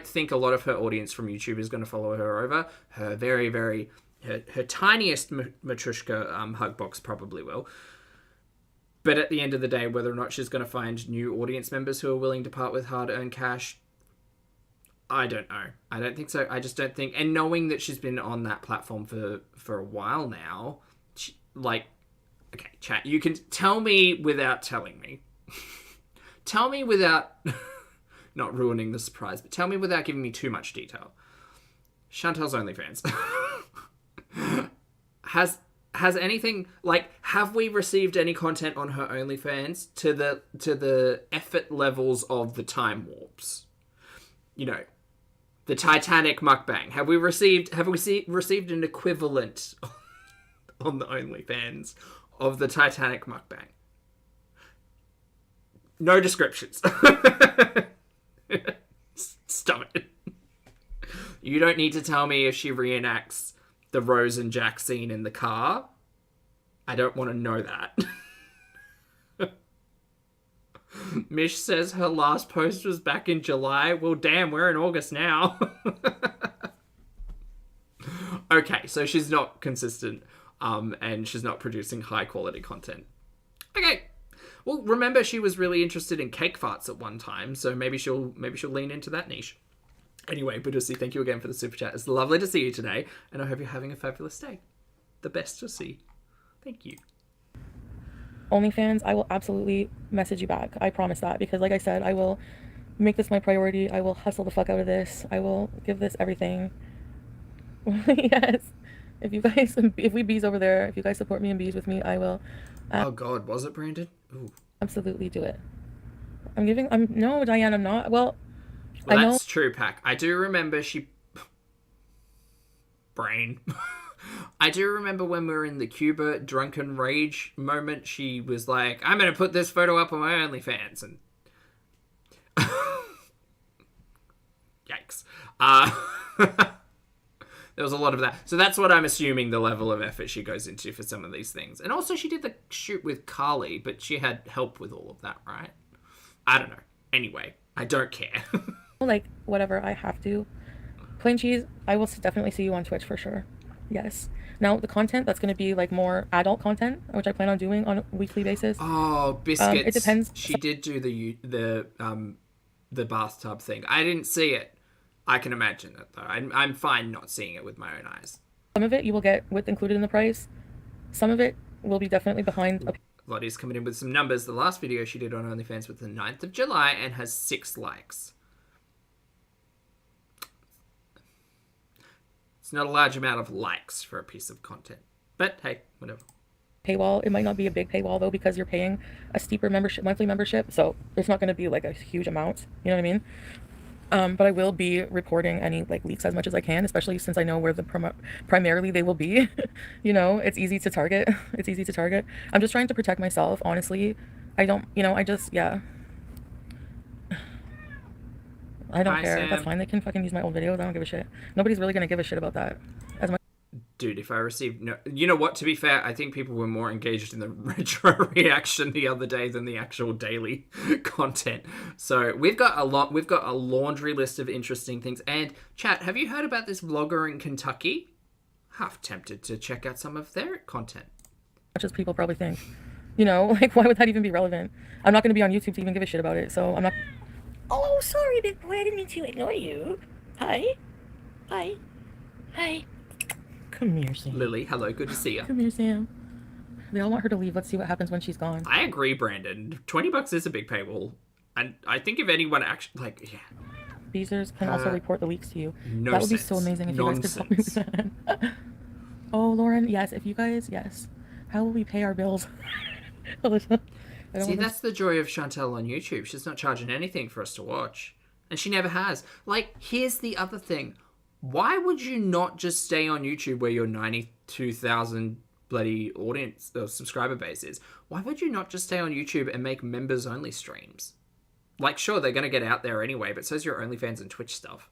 think a lot of her audience from YouTube is going to follow her over. Her very, very... Her tiniest Matryoshka hug box probably will. But at the end of the day, whether or not she's going to find new audience members who are willing to part with hard-earned cash, I don't know. I don't think so. I just don't think... And knowing that she's been on that platform for a while now, okay, chat, you can tell me without telling me. Tell me without... not ruining the surprise, but tell me without giving me too much detail. Chantal's OnlyFans. Has anything, like, have we received any content on her OnlyFans to the effort levels of the Time Warps? You know, the Titanic mukbang. Have we received an equivalent on the OnlyFans of the Titanic mukbang? No descriptions. Stop it. You don't need to tell me if she reenacts the Rose and Jack scene in the car. I don't want to know that. Mish says her last post was back in July. Well, damn, we're in August now. Okay, so she's not consistent, and she's not producing high quality content. Okay. Well, remember she was really interested in cake farts at one time, so maybe she'll lean into that niche. Anyway, Badusi, thank you again for the super chat. It's lovely to see you today, and I hope you're having a fabulous day. The best to see. Thank you. OnlyFans, I will absolutely message you back. I promise that, because like I said, I will make this my priority. I will hustle the fuck out of this. I will give this everything. Yes. If we bees over there, if you guys support me and bees with me, I will. Oh God, was it Brandon? Ooh. Absolutely do it. No, Diane, I'm not. Well, I know. That's true, Pack. I do remember Brain. I do remember when we were in the Cuba drunken rage moment, she was like, I'm going to put this photo up on my OnlyFans. And yikes. There was a lot of that. So that's what I'm assuming the level of effort she goes into for some of these things. And also she did the shoot with Carly, but she had help with all of that, right? I don't know. Anyway, I don't care. Like, whatever, I have to. Plain cheese, I will definitely see you on Twitch for sure. Yes. Now, the content that's going to be like more adult content, which I plan on doing on a weekly basis. Oh, biscuits. It depends. She did do the bathtub thing. I didn't see it. I can imagine it though. I'm fine not seeing it with my own eyes. Some of it you will get with included in the price. Some of it will be definitely behind. Lottie's coming in with some numbers. The last video she did on OnlyFans was the 9th of July and has 6 likes. It's not a large amount of likes for a piece of content. But hey, whatever. Paywall. It might not be a big paywall though, because you're paying a steeper monthly membership. So it's not going to be like a huge amount. You know what I mean? But I will be reporting any like leaks as much as I can, especially since I know where the primarily they will be. You know, it's easy to target. It's easy to target. I'm just trying to protect myself. Honestly, I don't, you know, I just, yeah. I don't care. Sam. That's fine. They can fucking use my old videos. I don't give a shit. Nobody's really gonna give a shit about that. As much. Dude, if I received no, you know what? To be fair, I think people were more engaged in the retro reaction the other day than the actual daily content. So we've got a lot. We've got a laundry list of interesting things. And chat, have you heard about this vlogger in Kentucky? Half tempted to check out some of their content. Much as people probably think. You know, like why would that even be relevant? I'm not gonna be on YouTube to even give a shit about it. So I'm not. Oh, sorry, big boy. I didn't mean to ignore you. Hi. Hi. Hi. Come here, Sam. Lily, hello. Good to see you. Come here, Sam. They all want her to leave. Let's see what happens when she's gone. I agree, Brandon. $20 is a big paywall. And I think if anyone actually, like, yeah. Beezers can also report the leaks to you. No that would sense. be so amazing if Nonsense. you guys could help me with that. Oh, Lauren, yes. If you guys, yes. How will we pay our bills? See, that's the joy of Chantal on YouTube. She's not charging anything for us to watch. And she never has. Like, here's the other thing. Why would you not just stay on YouTube where your 92,000 bloody audience or subscriber base is? Why would you not just stay on YouTube and make members-only streams? Like, sure, they're going to get out there anyway, but so's your OnlyFans and Twitch stuff.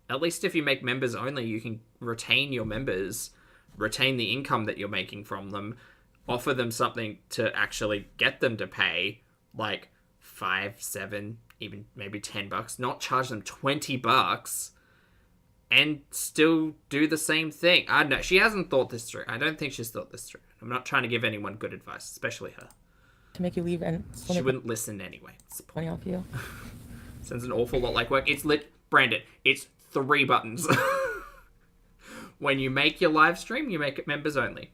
At least if you make members-only, you can retain your members, retain the income that you're making from them, offer them something to actually get them to pay, like 5, 7, even maybe $10, not charge them $20, and still do the same thing. I don't know. She hasn't thought this through. I don't think she's thought this through. I'm not trying to give anyone good advice, especially her. To make you leave and she wouldn't listen anyway. It's money off you. Sounds an awful lot like work. It's Brandon, it's 3 buttons. When you make your live stream, you make it members only.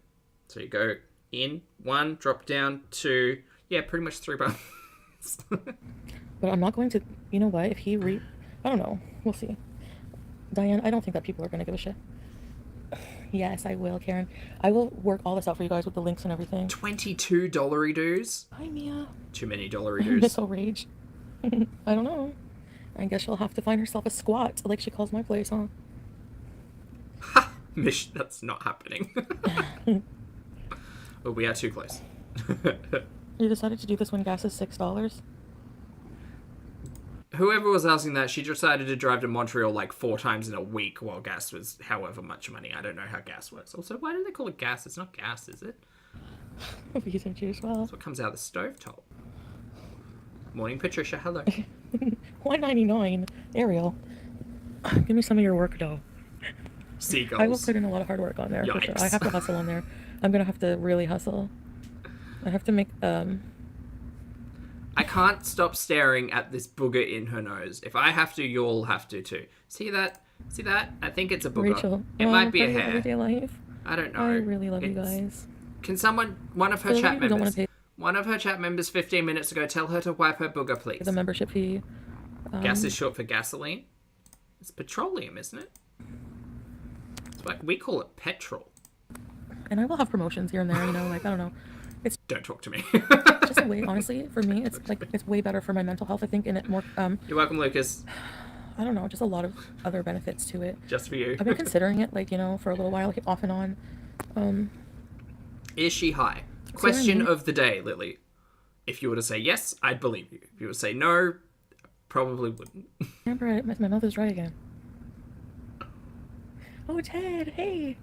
So you go in, 1, drop down, 2, yeah, pretty much 3 buttons. But I'm not going to, you know what, if he I don't know, we'll see. Diane, I don't think that people are going to give a shit. Yes, I will, Karen. I will work all this out for you guys with the links and everything. $22 dollary-doos? Hi, Mia. Too many dollary-doos. Miss Rage. I don't know. I guess she'll have to find herself a squat, like she calls my place, huh? Ha! Mish, that's not happening. Oh, we are too close. You decided to do this when gas is $6? Whoever was asking that, she decided to drive to Montreal like 4 times in a week while gas was however much money. I don't know how gas works. Also, why do they call it gas? It's not gas, is it? Because of juice, well. That's what comes out of the stovetop. Morning, Patricia. Hello. $1.99. Ariel, give me some of your work dough. Seagulls. I will put in a lot of hard work on there. For sure. I have to hustle on there. I'm going to have to really hustle. I have to make... I can't stop staring at this booger in her nose. If I have to, you'll have to too. See that? See that? I think it's a booger. Rachel, it might be a hair. Everyday life. I don't know. I really love you guys. Can someone, one of her chat members 15 minutes ago, tell her to wipe her booger, please? The membership fee. Gas is short for gasoline. It's petroleum, isn't it? It's like, we call it petrol. And I will have promotions here and there, you know, like, I don't know. It's don't talk to me. just a way, honestly, for me, it's like, it's way better for my mental health, I think, and it more, You're welcome, Lucas. I don't know, just a lot of other benefits to it. Just for you. I've been considering it, like, you know, for a little while, off and on. Is she high? Question of the day, Lily. If you were to say yes, I'd believe you. If you were to say no, probably wouldn't. Remember, my mouth is dry again. Oh, Ted, hey.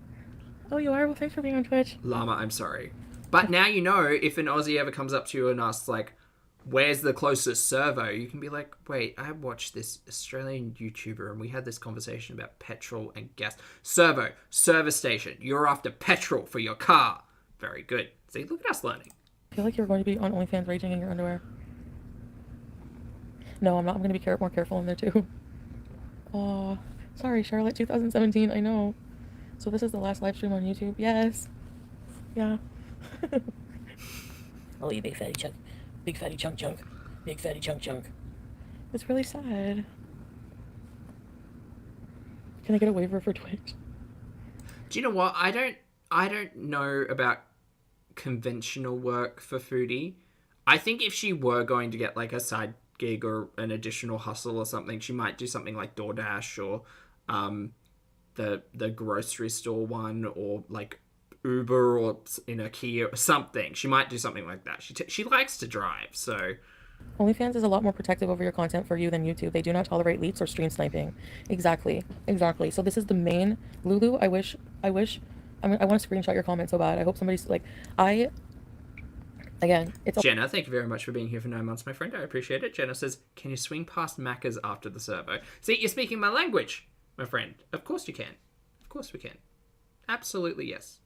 Oh, you are? Well, thanks for being on Twitch. Llama, I'm sorry. But now you know, if an Aussie ever comes up to you and asks, like, where's the closest servo, you can be like, wait, I watched this Australian YouTuber and we had this conversation about petrol and gas. Servo, service station. You're after petrol for your car. Very good. See, look at us learning. I feel like you're going to be on OnlyFans raging in your underwear. No, I'm not. I'm going to be more careful in there too. Oh, sorry, Charlotte 2017. I know. So this is the last live stream on YouTube. Yes. Yeah. Oh, you big fatty chunk. Big fatty chunk chunk. Big fatty chunk chunk. It's really sad. Can I get a waiver for Twitch? Do you know what? I don't know about conventional work for Foodie. I think if she were going to get like a side gig or an additional hustle or something, she might do something like DoorDash or the grocery store one, or like Uber or in a Kia or something. She might do something like that. She likes to drive, so... OnlyFans is a lot more protective over your content for you than YouTube. They do not tolerate leaks or stream sniping. Exactly. So this is the main... Lulu, I want to screenshot your comment so bad. I hope somebody's like... Again, it's... Jenna, thank you very much for being here for 9 months, my friend. I appreciate it. Jenna says, can you swing past Macca's after the servo? See, you're speaking my language, my friend. Of course you can. Of course we can. Absolutely, yes.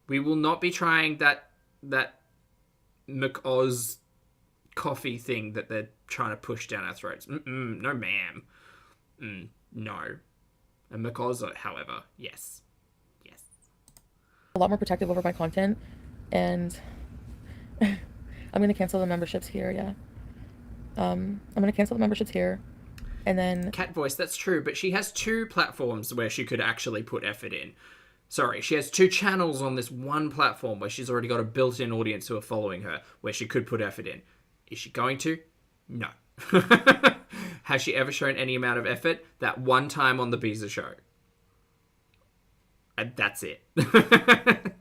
We will not be trying that McOz coffee thing that they're trying to push down our throats. No, ma'am. No. A McOz, however, yes. Yes. A lot more protective over my content, and I'm going to cancel the memberships here, yeah. I'm going to cancel the memberships here, and then... Cat voice, that's true, but she has 2 platforms where she could actually put effort in. Sorry, she has 2 channels on this one platform where she's already got a built-in audience who are following her, where she could put effort in. Is she going to? No. Has she ever shown any amount of effort? That one time on the Beezer show. And that's it.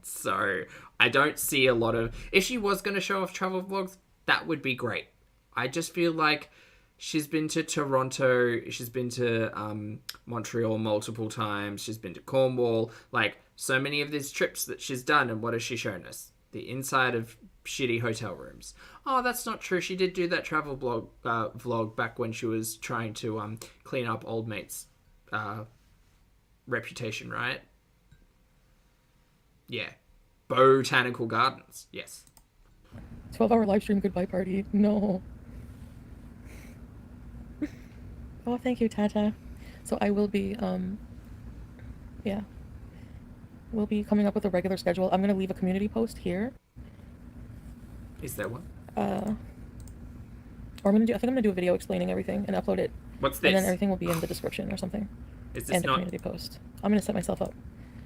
So, I don't see a lot of... If she was going to show off travel vlogs, that would be great. I just feel like she's been to Toronto, she's been to Montreal multiple times, she's been to Cornwall, like, so many of these trips that she's done, and what has she shown us? The inside of shitty hotel rooms. Oh, that's not true. She did do that travel vlog back when she was trying to clean up old mate's reputation, right? Yeah. Botanical gardens. Yes. 12-hour live stream goodbye party. No. Oh, thank you, Tata. So I will be, yeah. We'll be coming up with a regular schedule. I'm going to leave a community post here. Is there one? Or I think I'm going to do a video explaining everything and upload it. What's this? And then everything will be in the description or something. Is this and a community post. I'm going to set myself up.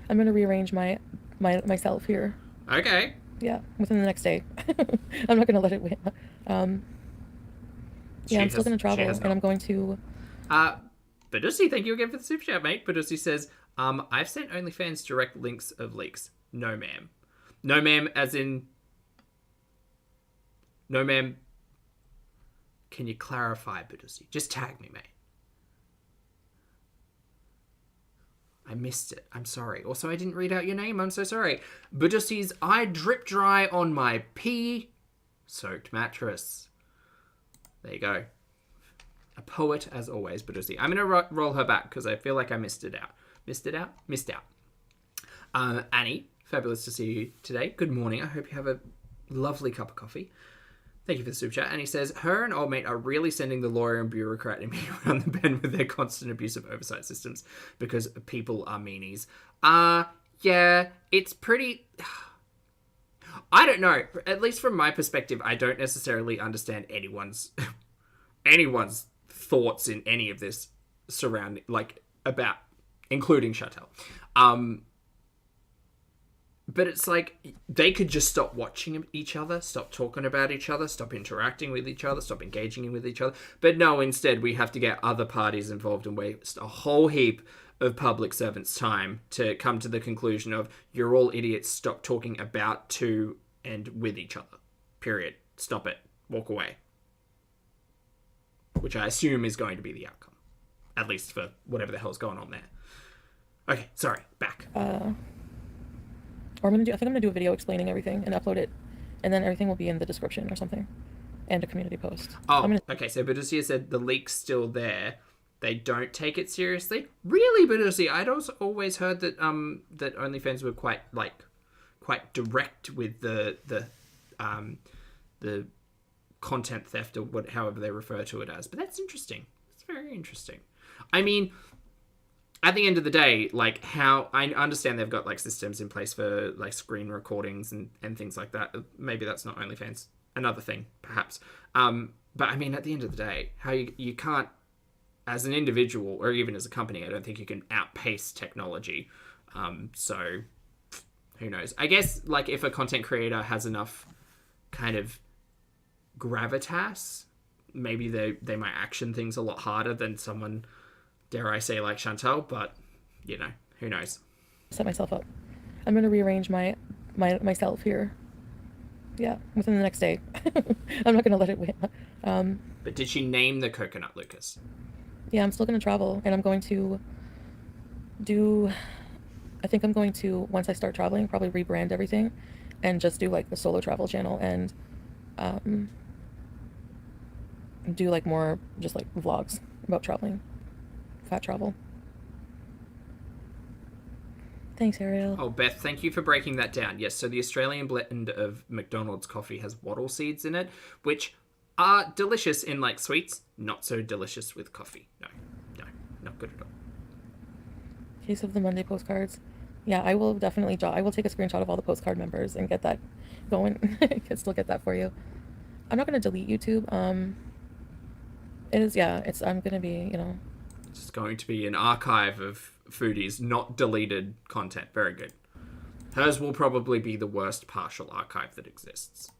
I'm going to rearrange myself here. Okay. Yeah, within the next day. I'm not going to let it wait. Yeah, I'm still going to travel, and I'm going to... Badusi, thank you again for the super chat, mate. Badusi says, I've sent OnlyFans direct links of leaks. No, ma'am. No, ma'am, as in... No, ma'am. Can you clarify, Badusi? Just tag me, mate. I missed it. I'm sorry. Also, I didn't read out your name. I'm so sorry. Badusi's, I drip dry on my pee-soaked mattress. There you go. A poet, as always, Badusi. I'm going to roll her back because I feel like I missed it out. Missed it out? Missed out. Annie, fabulous to see you today. Good morning. I hope you have a lovely cup of coffee. Thank you for the super chat. And he says, her and old mate are really sending the lawyer and bureaucrat in me around the bend with their constant abuse of oversight systems because people are meanies. Yeah, it's pretty... I don't know. At least from my perspective, I don't necessarily understand anyone's thoughts in any of this surrounding, like, about, including Chantal. But it's like, they could just stop watching each other, stop talking about each other, stop interacting with each other, stop engaging with each other. But no, instead, we have to get other parties involved and waste a whole heap of public servants' time to come to the conclusion of, you're all idiots, stop talking about, to, and with each other. Period. Stop it. Walk away. Which I assume is going to be the outcome. At least for whatever the hell's going on there. Okay, sorry. Back. Or I think I'm going to do a video explaining everything and upload it. And then everything will be in the description or something. and a community post. Oh, okay. So Badusia said the leak's still there. They don't take it seriously. Really, Badusia? I'd also always heard that that OnlyFans were quite direct with the content theft or however they refer to it as. But that's interesting. It's very interesting. I mean, at the end of the day, like, how I understand they've got like systems in place for like screen recordings and things like that. Maybe that's not OnlyFans. Another thing, perhaps. But I mean, at the end of the day, how you can't, as an individual or even as a company, I don't think you can outpace technology. So who knows? I guess like if a content creator has enough kind of gravitas, maybe they might action things a lot harder than someone, dare I say, like Chantal. But you know, who knows? Set myself up. I'm gonna rearrange myself here. Yeah, within the next day. I'm not gonna let it wait. But did she name the coconut, Lucas? Yeah, I'm still gonna travel, and I'm going to do. I think I'm going to, once I start traveling, probably rebrand everything, and just do like a solo travel channel and do like more just like vlogs about traveling, fat travel. Thanks, Ariel. Oh, Beth, thank you for breaking that down. Yes, so the Australian blend of McDonald's coffee has wattle seeds in it, which are delicious in like sweets, not so delicious with coffee. No, not good at all. Case of the Monday postcards. Yeah, I will definitely I will take a screenshot of all the postcard members and get that going. I can still get that for you. I'm not going to delete YouTube. I'm going to be, It's going to be an archive of Foodie's not deleted content. Very good. Hers will probably be the worst partial archive that exists.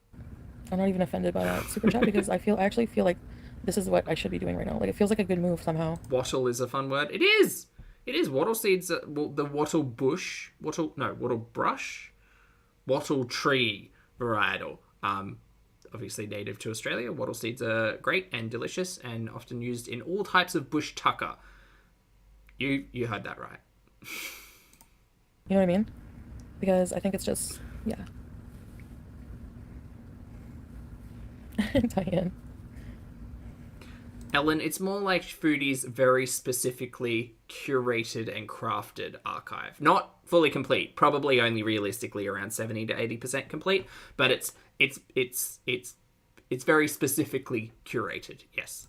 I'm not even offended by that super chat because I actually feel like this is what I should be doing right now. Like, it feels like a good move somehow. Wattle is a fun word. It is. Wattle seeds, the wattle bush, wattle brush, wattle tree varietal. Obviously native to Australia. Wattle seeds are great and delicious and often used in all types of bush tucker. You heard that right. You know what I mean? Because I think it's just, yeah. Diane. Ellen, it's more like Foodie's very specifically curated and crafted archive. Not fully complete, probably only realistically around 70 to 80% complete, but it's very specifically curated. Yes.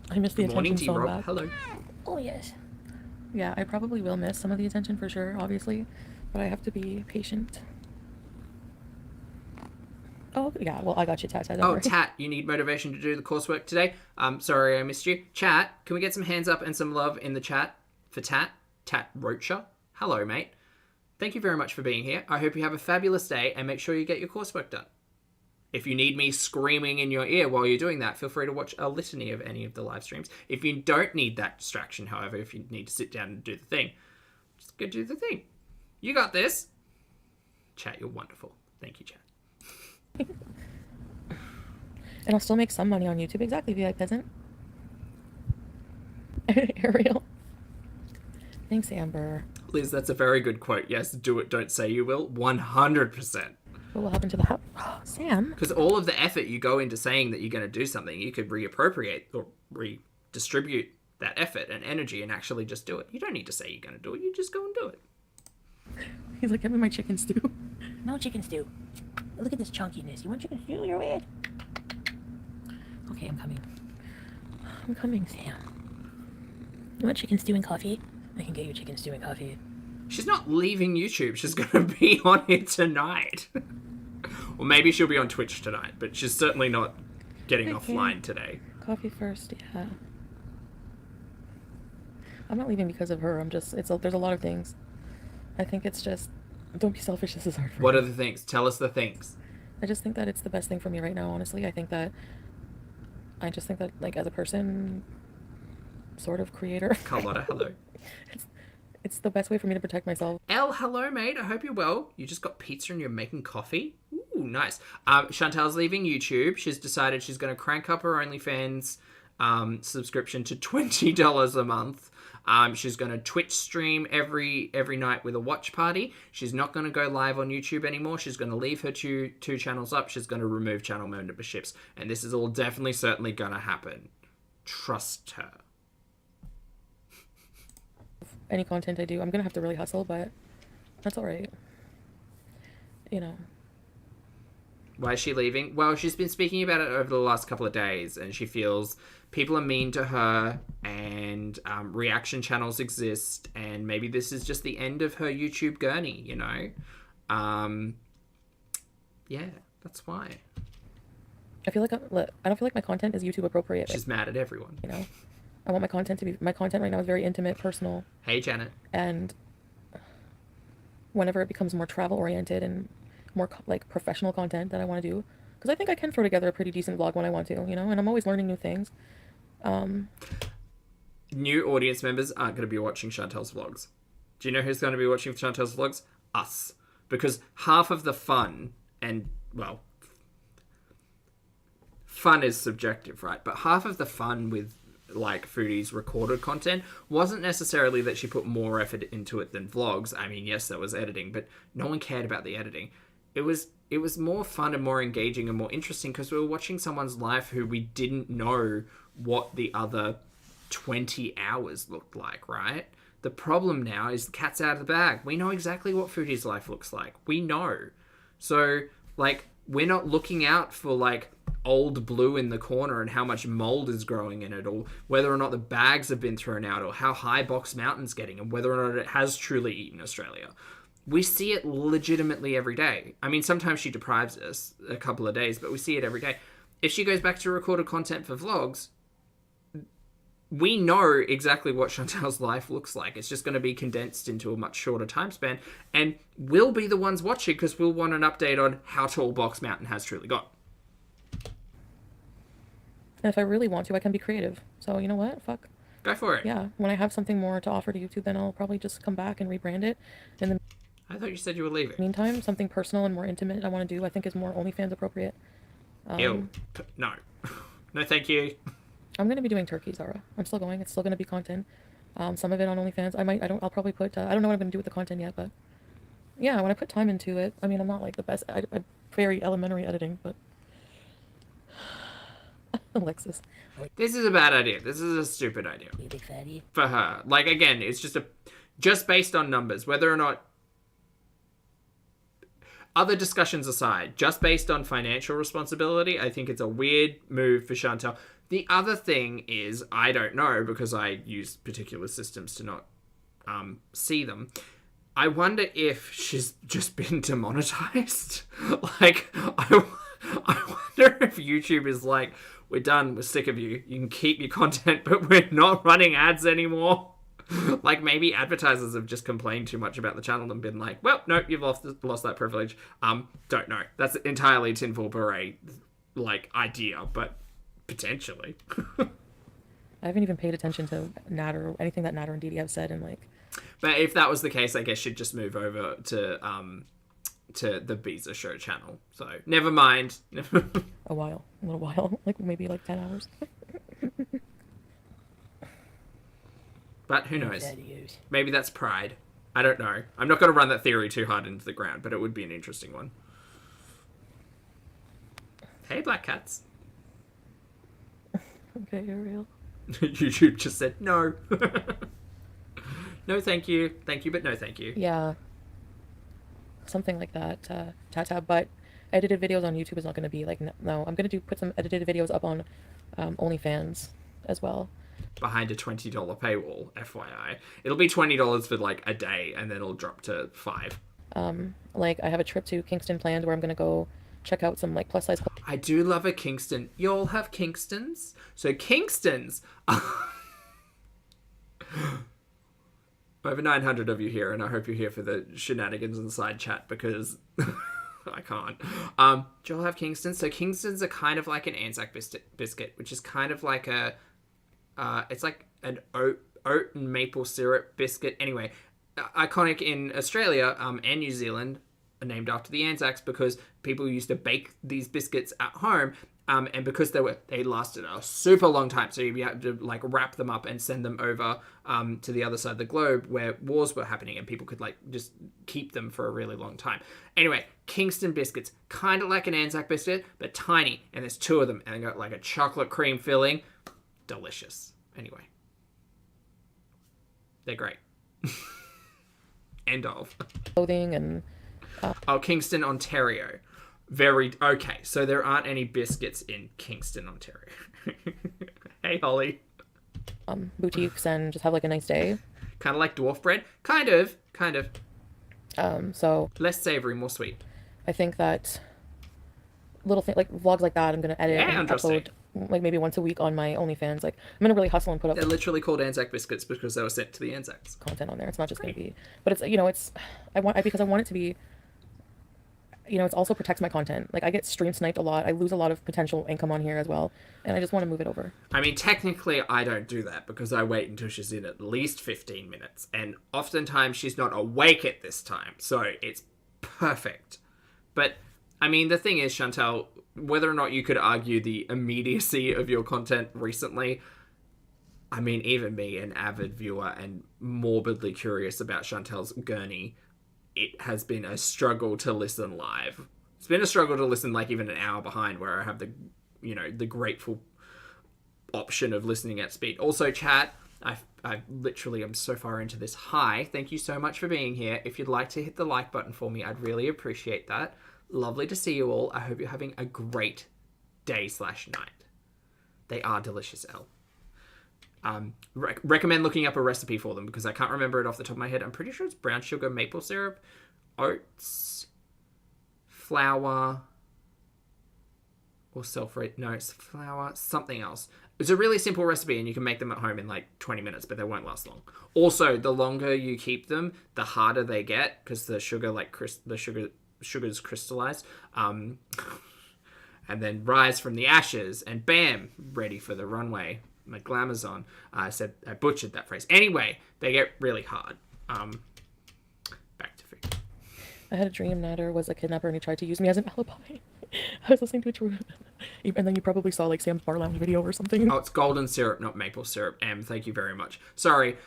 I miss the Good morning, attention so T-Rob. bad. Hello. Oh, yes. Yeah, I probably will miss some of the attention for sure, obviously, but I have to be patient. Oh, yeah, well, I got you, Tat. Oh, Tat, you need motivation to do the coursework today? Sorry I missed you. Chat, can we get some hands up and some love in the chat for Tat? Tat Rocha. Hello, mate. Thank you very much for being here. I hope you have a fabulous day and make sure you get your coursework done. If you need me screaming in your ear while you're doing that, feel free to watch a litany of any of the live streams. If you don't need that distraction, however, if you need to sit down and do the thing, just go do the thing. You got this. Chat, you're wonderful. Thank you, Chat. And I'll still make some money on YouTube. Exactly, be like peasant. Ariel. Thanks, Amber. Liz, that's a very good quote. Yes, do it, don't say you will. 100%. What will happen to the house? Oh, Sam. Because all of the effort you go into saying that you're going to do something, you could reappropriate or redistribute that effort and energy and actually just do it. You don't need to say you're going to do it. You just go and do it. He's like, give me my chicken stew. No chicken stew. Look at this chunkiness. You want chicken stew? You're weird. Okay, I'm coming. I'm coming, Sam. You want chicken stew and coffee? I can get you chicken stew and coffee. She's not leaving YouTube. She's going to be on it tonight. Or maybe she'll be on Twitch tonight, but she's certainly not getting offline today. Coffee first, yeah. I'm not leaving because of her. There's a lot of things. I think it's just, don't be selfish. This is hard for me. What are the things? Tell us the things. I just think that it's the best thing for me right now, honestly. I just think that, like, as a person, sort of creator. Carlotta, hello. It's the best way for me to protect myself. Elle, hello, mate. I hope you're well. You just got pizza and you're making coffee? Ooh, nice. Chantal's leaving YouTube. She's decided she's going to crank up her OnlyFans subscription to $20 a month. She's going to Twitch stream every night with a watch party. She's not going to go live on YouTube anymore. She's going to leave her two channels up. She's going to remove channel memberships. And this is all definitely, certainly going to happen. Trust her. Any content I do, I'm going to have to really hustle, but that's all right. You know. Why is she leaving? Well, she's been speaking about it over the last couple of days, and she feels people are mean to her, and reaction channels exist, and maybe this is just the end of her YouTube gurney, you know? Yeah, that's why. I feel like I don't feel like my content is YouTube appropriate. She's mad at everyone. You know? I want my content to be... My content right now is very intimate, personal. Hey, Janet. And whenever it becomes more travel-oriented and more like professional content that I want to do, because I think I can throw together a pretty decent vlog when I want to, you know, and I'm always learning new things. New audience members aren't going to be watching Chantal's vlogs. Do you know who's going to be watching Chantal's vlogs? Us. Because half of the fun, and, well, fun is subjective, right? But half of the fun with, like, Foodie's recorded content wasn't necessarily that she put more effort into it than vlogs. I mean, yes, there was editing, but no one cared about the editing. It was more fun and more engaging and more interesting because we were watching someone's life who we didn't know what the other 20 hours looked like, right? The problem now is the cat's out of the bag. We know exactly what Foodie's life looks like. We know. So, like, we're not looking out for, like, old blue in the corner and how much mold is growing in it, or whether or not the bags have been thrown out, or how high Box Mountain's getting, and whether or not it has truly eaten Australia. We see it legitimately every day. I mean, sometimes she deprives us a couple of days, but we see it every day. If she goes back to recorded content for vlogs, we know exactly what Chantal's life looks like. It's just going to be condensed into a much shorter time span, and we'll be the ones watching because we'll want an update on how tall Box Mountain has truly got. And if I really want to, I can be creative. So you know what? Fuck. Go for it. Yeah. When I have something more to offer to YouTube, then I'll probably just come back and rebrand it. And then I thought you said you were leaving. Meantime, something personal and more intimate I want to do, I think is more OnlyFans appropriate. Ew. No. No, thank you. I'm going to be doing turkey, Zara. I'm still going. It's still going to be content. Some of it on OnlyFans. I'll probably put, I don't know what I'm going to do with the content yet, but yeah, when I put time into it, I mean, I'm not like the best, I'm very elementary editing, but Alexis. This is a bad idea. This is a stupid idea. You big fatty. For her. Like, again, it's just based on numbers, whether or not, other discussions aside, just based on financial responsibility, I think it's a weird move for Chantal. The other thing is, I don't know, because I use particular systems to not see them. I wonder if she's just been demonetized. Like, I wonder if YouTube is like, we're done, we're sick of you. You can keep your content, but we're not running ads anymore. Like, maybe advertisers have just complained too much about the channel and been like, well, no, you've lost that privilege. Don't know. That's entirely tinfoil beret, like, idea, but potentially. I haven't even paid attention to Nat or anything that Nat or Didi have said, and like... But if that was the case, I guess she'd just move over to the Beezer Show channel. So, never mind. A little while. Like, maybe like 10 hours. But who knows? Maybe that's pride. I don't know. I'm not going to run that theory too hard into the ground, but it would be an interesting one. Hey, black cats. Okay, Ariel. YouTube just said no. No, thank you. Thank you, but no, thank you. Yeah. Something like that. Tata, but edited videos on YouTube is not going to be like, no. I'm going to put some edited videos up on OnlyFans as well. Behind a $20 paywall, FYI. It'll be $20 for like a day, and then it'll drop to $5. Like, I have a trip to Kingston planned where I'm going to go check out some like plus size clothes. I do love a Kingston. Y'all have Kingstons? So Kingstons. Over 900 of you here, and I hope you're here for the shenanigans and side chat because I can't. Do y'all have Kingstons? So Kingstons are kind of like an ANZAC biscuit, which is kind of like a it's like an oat and maple syrup biscuit. Anyway, iconic in Australia and New Zealand, are named after the ANZACs because people used to bake these biscuits at home, And because they lasted a super long time, so you had to like wrap them up and send them over to the other side of the globe where wars were happening, and people could like just keep them for a really long time. Anyway, Kingston biscuits, kind of like an ANZAC biscuit, but tiny, and there's 2 of them, and they got like a chocolate cream filling. Delicious. Anyway, they're great. End of. Clothing and Kingston, Ontario. Very okay. So there aren't any biscuits in Kingston, Ontario. Hey, Holly. Boutiques and just have like a nice day. Kind of like dwarf bread. Kind of. So Less savory, more sweet. I think that little thing like vlogs like that I'm gonna edit and upload like maybe once a week on my OnlyFans. Like I'm gonna really hustle and put up. They're literally called ANZAC biscuits because they were sent to the ANZACs. Content on there. It's not just gonna be, but it's it's because I want it to be. It also protects my content. Like I get stream sniped a lot. I lose a lot of potential income on here as well, and I just want to move it over. I mean, technically, I don't do that because I wait until she's in at least 15 minutes, and oftentimes she's not awake at this time, so it's perfect. But I mean, the thing is, Chantal, whether or not you could argue the immediacy of your content recently, I mean, even me, an avid viewer and morbidly curious about Chantal's gurney, it has been a struggle to listen live. It's been a struggle to listen like even an hour behind where I have the, the grateful option of listening at speed. Also, chat, I literally am so far into this. Hi, thank you so much for being here. If you'd like to hit the like button for me, I'd really appreciate that. Lovely to see you all. I hope you're having a great day/night. They are delicious, Elle. Recommend looking up a recipe for them because I can't remember it off the top of my head. I'm pretty sure it's brown sugar, maple syrup, oats, flour, or no, it's flour, something else. It's a really simple recipe and you can make them at home in like 20 minutes, but they won't last long. Also, the longer you keep them, the harder they get because the sugar, sugar's crystallized. And then rise from the ashes and bam, ready for the runway. My glamour's on. I butchered that phrase. Anyway, they get really hard. Back to food. I had a dream Nader was a kidnapper and he tried to use me as an alibi. I was listening to a true, and then you probably saw like Sam's Bar Lounge video or something. Oh, it's golden syrup, not maple syrup. Thank you very much. Sorry.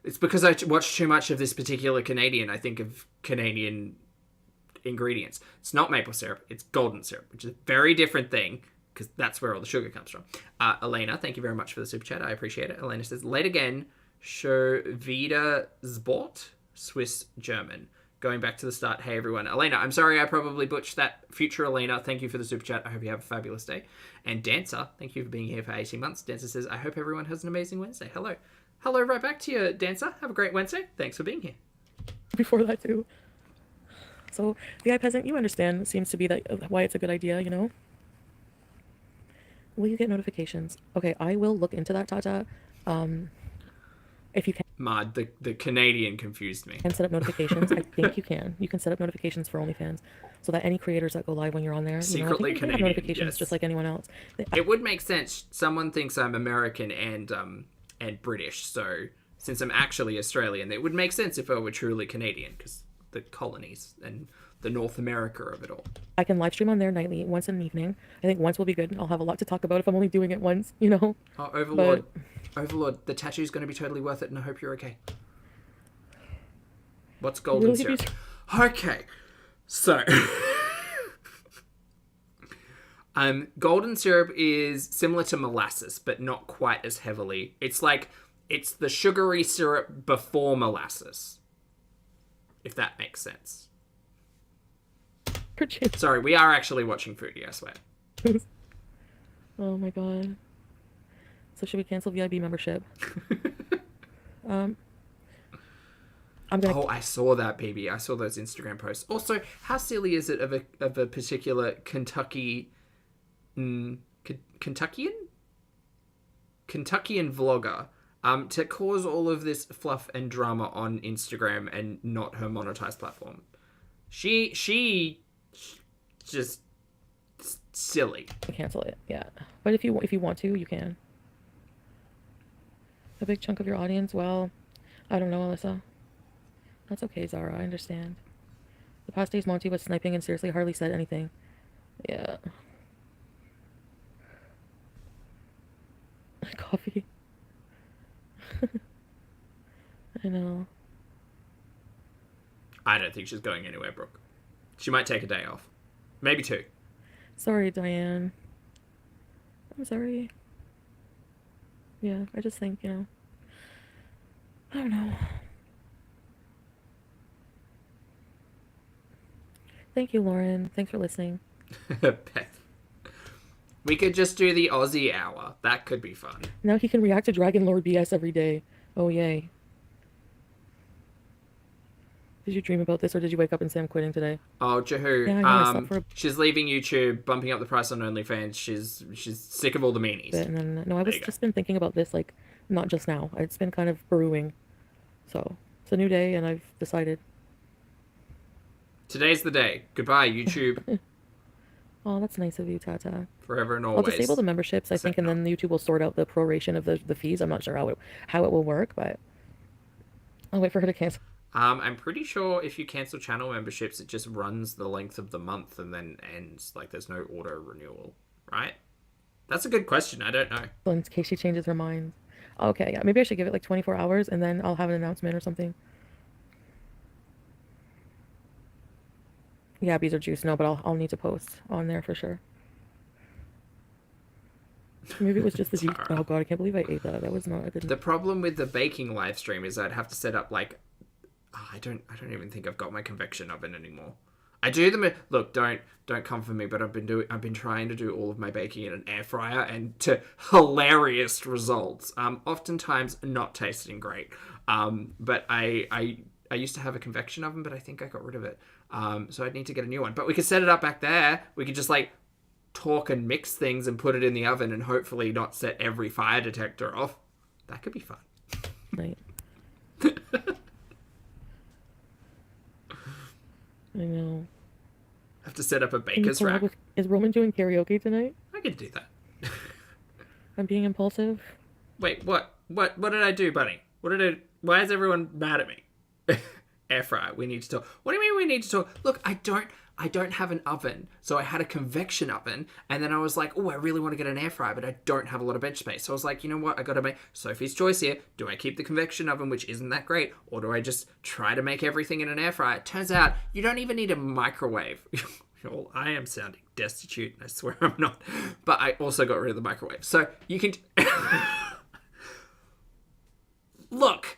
It's because I watched too much of this particular Canadian. I think of Canadian ingredients. It's not maple syrup. It's golden syrup, which is a very different thing. Because that's where all the sugar comes from. Elena, thank you very much for the super chat. I appreciate it. Elena says, late again, show wieder Sport, Swiss German. Going back to the start, hey everyone. Elena, I'm sorry I probably butchered that. Future Elena, thank you for the super chat. I hope you have a fabulous day. And Dancer, thank you for being here for 18 months. Dancer says, I hope everyone has an amazing Wednesday. Hello. Hello, right back to you, Dancer. Have a great Wednesday. Thanks for being here. Before that too. So, the iPeasant, you understand, seems to be why it's a good idea, Will you get notifications? Okay, I will look into that, Tata. If you can. Mad, the Canadian confused me. And set up notifications. I think you can. You can set up notifications for OnlyFans so that any creators that go live when you're on there, secretly can have notifications just like anyone else. It would make sense. Someone thinks I'm American and British, so since I'm actually Australian, it would make sense if I were truly Canadian because the colonies and the North America of it all. I can live stream on there nightly, once in the evening. I think once will be good. I'll have a lot to talk about if I'm only doing it once, Oh, Overlord. Overlord, the tattoo's going to be totally worth it, and I hope you're okay. What's golden syrup? Okay, so... golden syrup is similar to molasses, but not quite as heavily. It's the sugary syrup before molasses. If that makes sense. Sorry, we are actually watching Foodie, I swear. Oh my god. So should we cancel VIB membership? I'm gonna... Oh, I saw that, baby. I saw those Instagram posts. Also, how silly is it of a particular Kentuckian vlogger to cause all of this fluff and drama on Instagram and not her monetized platform? She just silly. Cancel it, yeah. But if you want to, you can. A big chunk of your audience, well, I don't know, Alyssa. That's okay, Zara, I understand. The past days Monty was sniping and seriously hardly said anything. Yeah. Coffee. I know. I don't think she's going anywhere, Brooke. She might take a day off. Maybe 2. Sorry, Diane. I'm sorry. Yeah, I just think, you know. I don't know. Thank you, Lauren. Thanks for listening. Beth. We could just do the Aussie hour. That could be fun. Now he can react to Dragon Lord BS every day. Oh, yay. Did you dream about this, or did you wake up and say I'm quitting today? Oh, Jahoo. Yeah, I know, I slept for a She's leaving YouTube, bumping up the price on OnlyFans. She's sick of all the meanies. bit, and then no, I was just been thinking about this, like, not just now. It's been kind of brewing. So it's a new day, and I've decided. Today's the day. Goodbye, YouTube. Oh, that's nice of you, Tata. Forever and I'll always. disable the memberships, I think, and then YouTube will sort out the proration of the fees. I'm not sure how it will work, but I'll wait for her to cancel. I'm pretty sure if you cancel channel memberships, it just runs the length of the month and then ends. Like, there's no auto renewal, right? That's a good question. I don't know. In case she changes her mind. Okay, yeah, maybe I should give it like 24 hours, and then I'll have an announcement or something. Yeah, Beetlejuice, no, but I'll need to post on there for sure. Maybe it was just the juice. Oh god, I can't believe I ate that. That was not a good. The problem with the baking live stream is I'd have to set up like I don't even think I've got my convection oven anymore. I do them. Look, don't come for me, but I've been trying to do all of my baking in an air fryer and to hilarious results. Oftentimes not tasting great. But I used to have a convection oven, but I think I got rid of it. So I'd need to get a new one. But we could set it up back there. We could just like torque and mix things and put it in the oven and hopefully not set every fire detector off. That could be fun. Right. I know. Have to set up a baker's rack. Is Roman doing karaoke tonight? I could do that. I'm being impulsive. Wait, what did I do, Bunny? Why is everyone mad at me? Air fryer, we need to talk. What do you mean we need to talk? Look, I don't have an oven. So I had a convection oven, and then I was like, oh, I really want to get an air fryer, but I don't have a lot of bench space. So I was like, you know what? I got to make Sophie's choice here. Do I keep the convection oven, which isn't that great, or do I just try to make everything in an air fryer? It turns out you don't even need a microwave. Well, I am sounding destitute, and I swear I'm not. But I also got rid of the microwave. So you can... Look.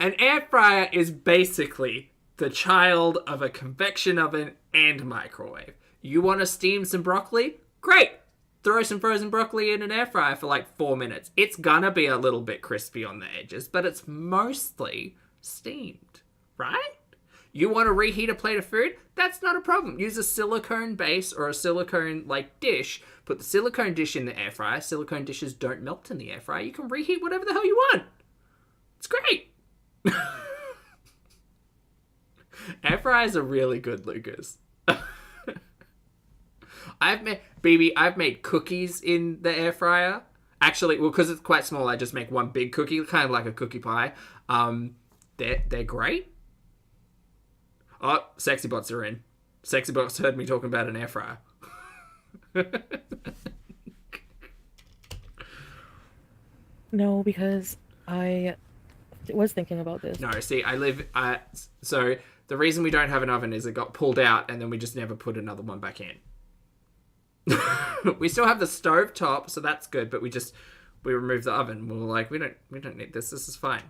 An air fryer is basically the child of a convection oven and microwave. You want to steam some broccoli? Great! Throw some frozen broccoli in an air fryer for like 4 minutes. It's gonna be a little bit crispy on the edges, but it's mostly steamed, right? You want to reheat a plate of food? That's not a problem. Use a silicone base or a silicone dish. Put the silicone dish in the air fryer. Silicone dishes don't melt in the air fryer. You can reheat whatever the hell you want. It's great. Air fryers are really good, Lucas. I've made cookies in the air fryer. Actually, well, because it's quite small, I just make one big cookie, kind of like a cookie pie. They're great. Oh, sexy bots are in. Sexy bots heard me talking about an air fryer. No, because I was thinking about this. No, see, so the reason we don't have an oven is it got pulled out and then we just never put another one back in. We still have the stove top, so that's good, but we removed the oven. We were like, we don't need this. This is fine.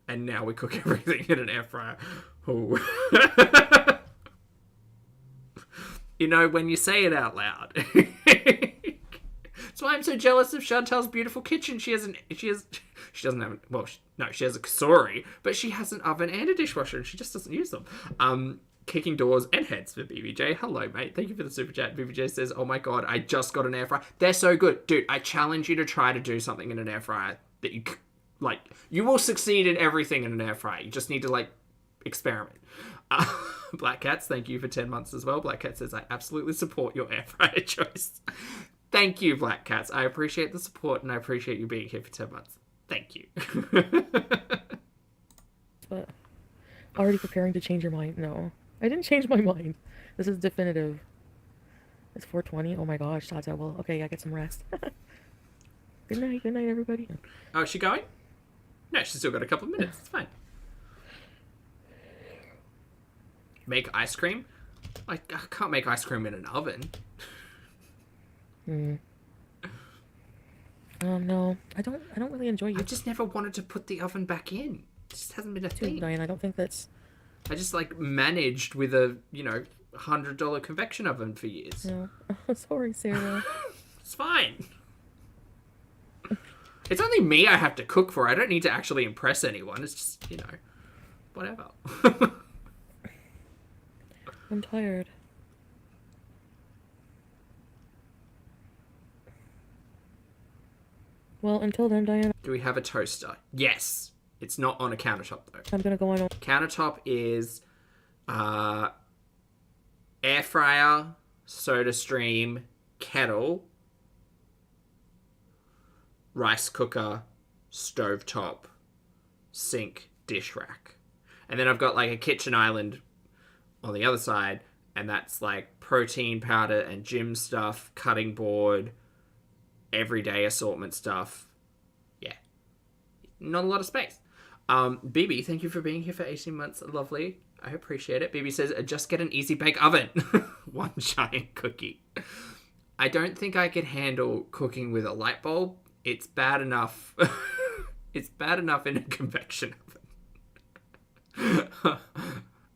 And now we cook everything in an air fryer. Ooh. You know, when you say it out loud. That's why I'm so jealous of Chantal's beautiful kitchen. She has a kasori, but she has an oven and a dishwasher, and she just doesn't use them. Kicking doors and heads for BBJ. Hello, mate. Thank you for the super chat. BBJ says, oh my god, I just got an air fryer. They're so good. Dude, I challenge you to try to do something in an air fryer that you will succeed in everything in an air fryer. You just need to, experiment. Black Cats, thank you for 10 months as well. Black Cat says, I absolutely support your air fryer choice. Thank you, Black Cats. I appreciate the support, and I appreciate you being here for 10 months. Thank you. But already preparing to change your mind? No. I didn't change my mind. This is definitive. It's 4:20. Oh my gosh, Chantal. Well, okay, yeah, get some rest. Good night, everybody. Oh, is she going? No, she's still got a couple of minutes. It's fine. Make ice cream? I can't make ice cream in an oven. No, I don't really enjoy you. I just never wanted to put the oven back in. It just hasn't been a thing. Diane, I don't think that's... I just, like, managed with a, $100 convection oven for years. No. Sorry, Sarah. It's fine. It's only me I have to cook for. I don't need to actually impress anyone. It's just, whatever. I'm tired. Well, until then, Diana... Do we have a toaster? Yes. It's not on a countertop, though. I'm gonna go on... Countertop is air fryer, soda stream, kettle, rice cooker, stovetop, sink, dish rack. And then I've got like a kitchen island on the other side, and that's like protein powder and gym stuff, cutting board, everyday assortment stuff. Yeah. Not a lot of space. BB, thank you for being here for 18 months. Lovely. I appreciate it. BB says, just get an easy bake oven. One giant cookie. I don't think I could handle cooking with a light bulb. It's bad enough. It's bad enough in a convection oven.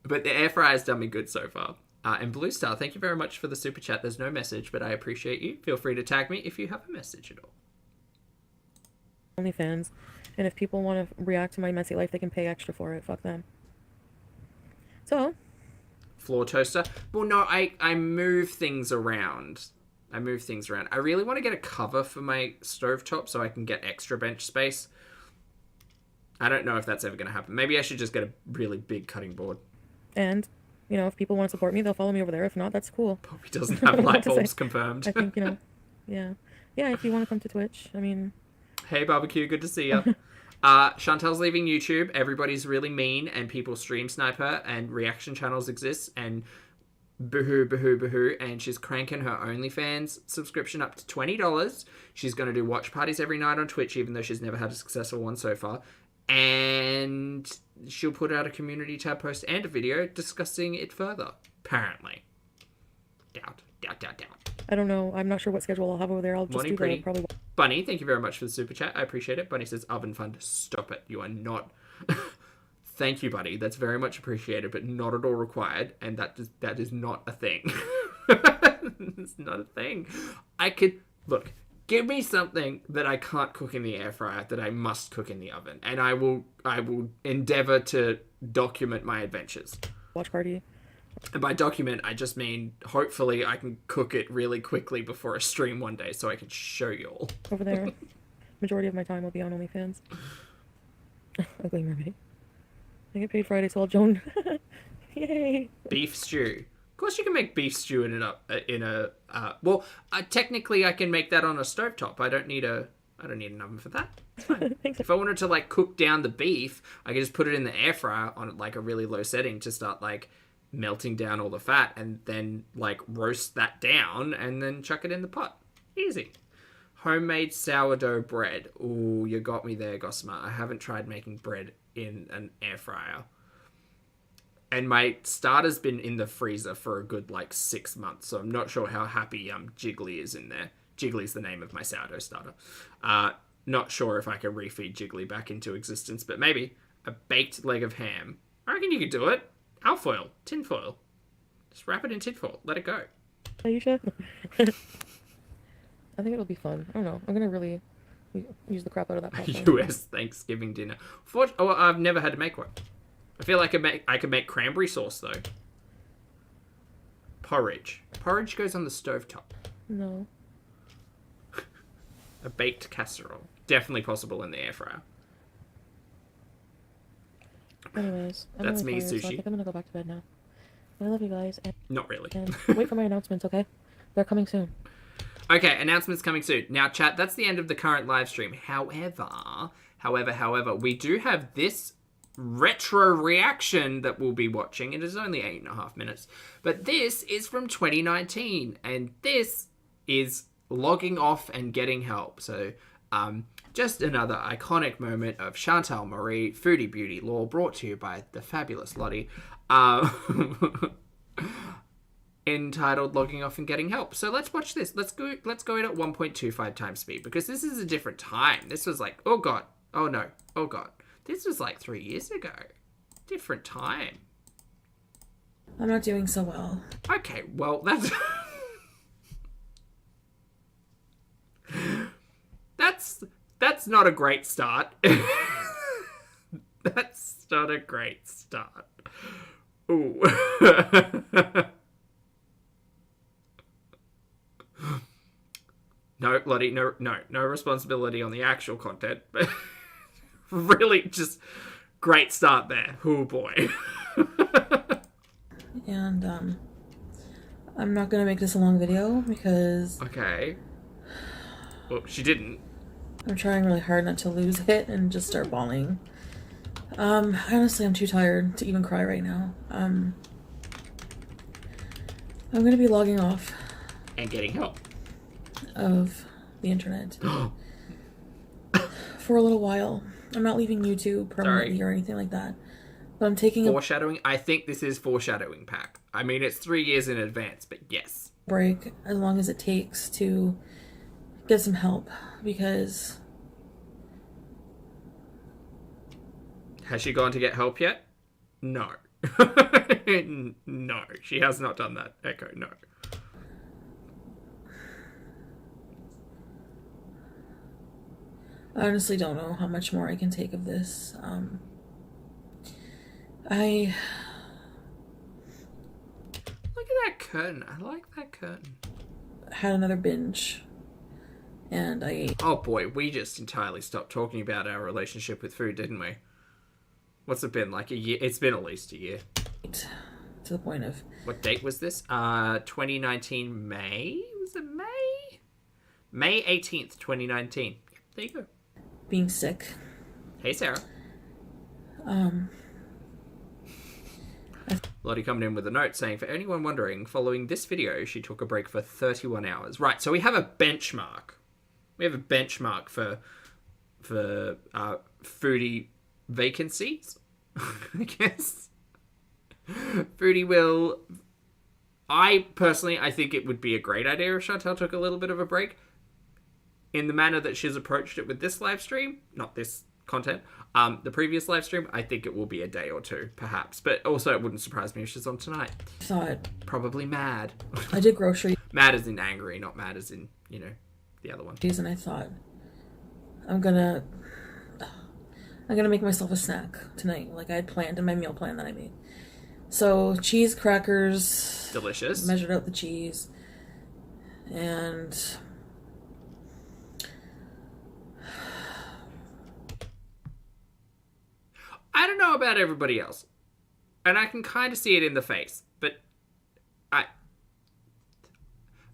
But the air fryer's done me good so far. And Blue Star, thank you very much for the super chat. There's no message, but I appreciate you. Feel free to tag me if you have a message at all. OnlyFans. And if people want to react to my messy life, they can pay extra for it. Fuck them. So. Floor toaster. Well, no, I move things around. I really want to get a cover for my stovetop so I can get extra bench space. I don't know if that's ever going to happen. Maybe I should just get a really big cutting board. And, if people want to support me, they'll follow me over there. If not, that's cool. Pulpy doesn't have light bulbs confirmed. I think, yeah. Yeah, if you want to come to Twitch, I mean... Hey, barbecue, good to see you. Chantal's leaving YouTube. Everybody's really mean, and people stream snipe her, and reaction channels exist, and boohoo, and she's cranking her OnlyFans subscription up to $20. She's going to do watch parties every night on Twitch, even though she's never had a successful one so far. And she'll put out a community tab post and a video discussing it further, apparently. Doubt. I don't know. I'm not sure what schedule I'll have over there. I'll just do that probably. Bunny, thank you very much for the super chat. I appreciate it. Bunny says, Oven Fund, stop it. You are not... Thank you, buddy. That's very much appreciated, but not at all required. And that is not a thing. It's not a thing. Look, give me something that I can't cook in the air fryer that I must cook in the oven. And I will endeavor to document my adventures. Watch party. And by document, I just mean hopefully I can cook it really quickly before a stream one day so I can show you all. Over there. Majority of my time will be on OnlyFans. Ugly mermaid. I get paid Friday, so I'll join. Yay! Beef stew. Of course you can make beef stew technically I can make that on a stovetop. I don't need an oven for that. It's fine. If I wanted to like cook down the beef, I could just put it in the air fryer on like a really low setting to start like melting down all the fat, and then like roast that down and then chuck it in the pot. Easy. Homemade sourdough bread. Ooh, you got me there, Gossamer. I haven't tried making bread in an air fryer. And my starter's been in the freezer for a good like 6 months, so I'm not sure how happy Jiggly is in there. Jiggly's the name of my sourdough starter. Not sure if I can refeed Jiggly back into existence, but maybe. A baked leg of ham. I reckon you could do it. Alfoil, tinfoil. Just wrap it in tinfoil. Let it go. Aisha? I think it'll be fun. I don't know. I'm gonna really use the crap out of that pot. US Thanksgiving dinner. I've never had to make one. I feel like I could make cranberry sauce though. Porridge. Porridge goes on the stovetop. No. A baked casserole. Definitely possible in the air fryer. Anyways, that's really me, tired, Sushi. so I think I'm gonna go back to bed now. I love you guys. Not really. And wait for my announcements, okay? They're coming soon. Okay, announcements coming soon. Now, chat, that's the end of the current live stream. However, we do have this retro reaction that we'll be watching. It is only 8.5 minutes. But this is from 2019. And this is logging off and getting help. So, just another iconic moment of Chantal Marie, Foodie Beauty lore, brought to you by the fabulous Lottie. Entitled Logging Off and Getting Help. So let's watch this. Let's go at 1.25 times speed, because this is a different time. This was like, oh god, oh no, oh god. This was like 3 years ago. Different time. I'm not doing so well. Okay, well, that's... that's not a great start. That's not a great start. Ooh. No, Lottie, no responsibility on the actual content, but really just great start there. Oh boy. And I'm not gonna make this a long video because Okay. Well, she didn't. I'm trying really hard not to lose it and just start bawling. Honestly, I'm too tired to even cry right now. I'm gonna be logging off And getting help. of the internet for a little while. I'm not leaving YouTube permanently or anything like that. But I'm taking Foreshadowing? I think this is foreshadowing, Pack. I mean, it's 3 years in advance, but yes. a break as long as it takes to get some help, because Has she gone to get help yet? No. No, she has not done that. Echo, no. I honestly don't know how much more I can take of this. Look at that curtain. I like that curtain. had another binge, and I ate. Oh boy, we just entirely stopped talking about our relationship with food, didn't we? What's it been, like a year? It's been at least a year. To the point of... What date was this? 2019 May? Was it May? May 18th, 2019. There you go. being sick. Hey, Sarah. Lottie coming in with a note saying, for anyone wondering, following this video, she took a break for 31 hours. Right, so we have a benchmark. We have a benchmark for foodie vacancies, I guess. Foodie will... I think it would be a great idea if Chantal took a little bit of a break. In the manner that she's approached it with this live stream, not this content, the previous live stream, I think it will be a day or two, perhaps. But also, it wouldn't surprise me if she's on tonight. Thought Probably mad. I did groceries. Mad as in angry, not mad as in, the other one. And I thought, I'm gonna make myself a snack tonight, like I had planned in my meal plan that I made. So cheese crackers, Delicious. measured out the cheese, and I don't know about everybody else, and I can kind of see it in the face, but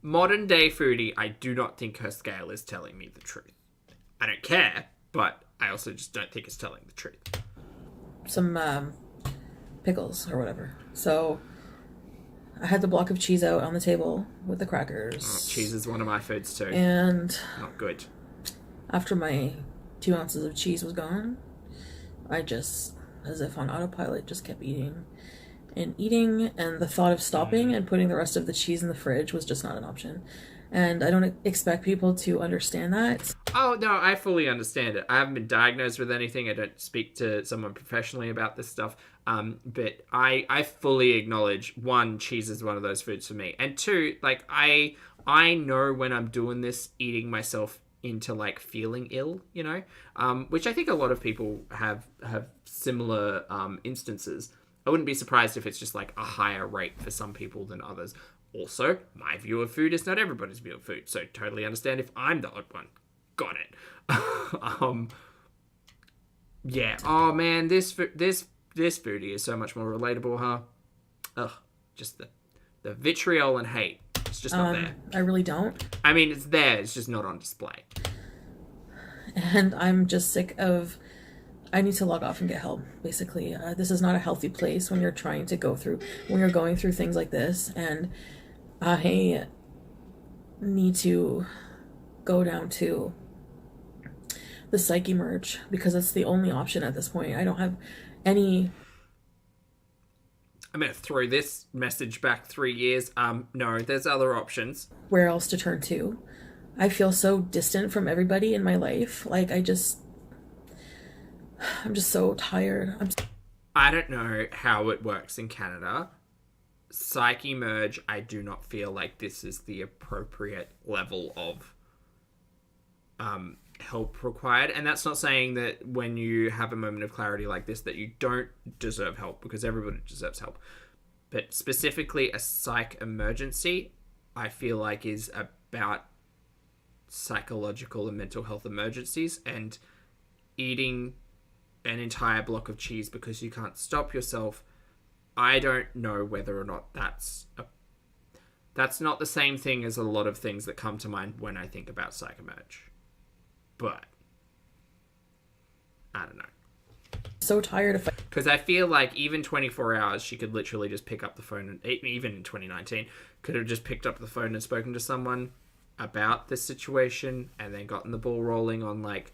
modern day foodie, I do not think her scale is telling me the truth. I don't care, but I also just don't think it's telling the truth. some pickles or whatever. So I had the block of cheese out on the table with the crackers. Oh, cheese is one of my foods too. And Not good. after my 2 ounces of cheese was gone, I just, as if on autopilot, just kept eating and eating, and the thought of stopping and putting the rest of the cheese in the fridge was just not an option. And I don't expect people to understand that. Oh, no, I fully understand it. I haven't been diagnosed with anything. I don't speak to someone professionally about this stuff. But I fully acknowledge, one, cheese is one of those foods for me. And two, like, I know when I'm doing this, eating myself into, like, feeling ill, which I think a lot of people have similar instances. I wouldn't be surprised if it's just, like, a higher rate for some people than others. Also, my view of food is not everybody's view of food, so totally understand if I'm the odd one. Got it. Yeah. Oh man, this foodie is so much more relatable, huh? Ugh, just the vitriol and hate. It's just not there. I really don't. I mean, it's there. It's just not on display. And I'm just sick of I need to log off and get help, basically. This is not a healthy place when you're trying to when you're going through things like this, and I need to go down to the psyche merge because it's the only option at this point. I don't have any... I'm going to throw this message back 3 years. No, there's other options. Where else to turn to? I feel so distant from everybody in my life. Like, I'm just so tired. I don't know how it works in Canada. Psyche merge, I do not feel like this is the appropriate level of help required. And that's not saying that when you have a moment of clarity like this that you don't deserve help, because everybody deserves help. But specifically a psych emergency, I feel like is about psychological and mental health emergencies, and eating an entire block of cheese because you can't stop yourself, I don't know whether or not that's not the same thing as a lot of things that come to mind when I think about psych emerge. But I don't know. So tired of... Because I feel like even 24 hours, she could literally just pick up the phone, and even in 2019, could have just picked up the phone and spoken to someone about this situation, and then gotten the ball rolling on, like,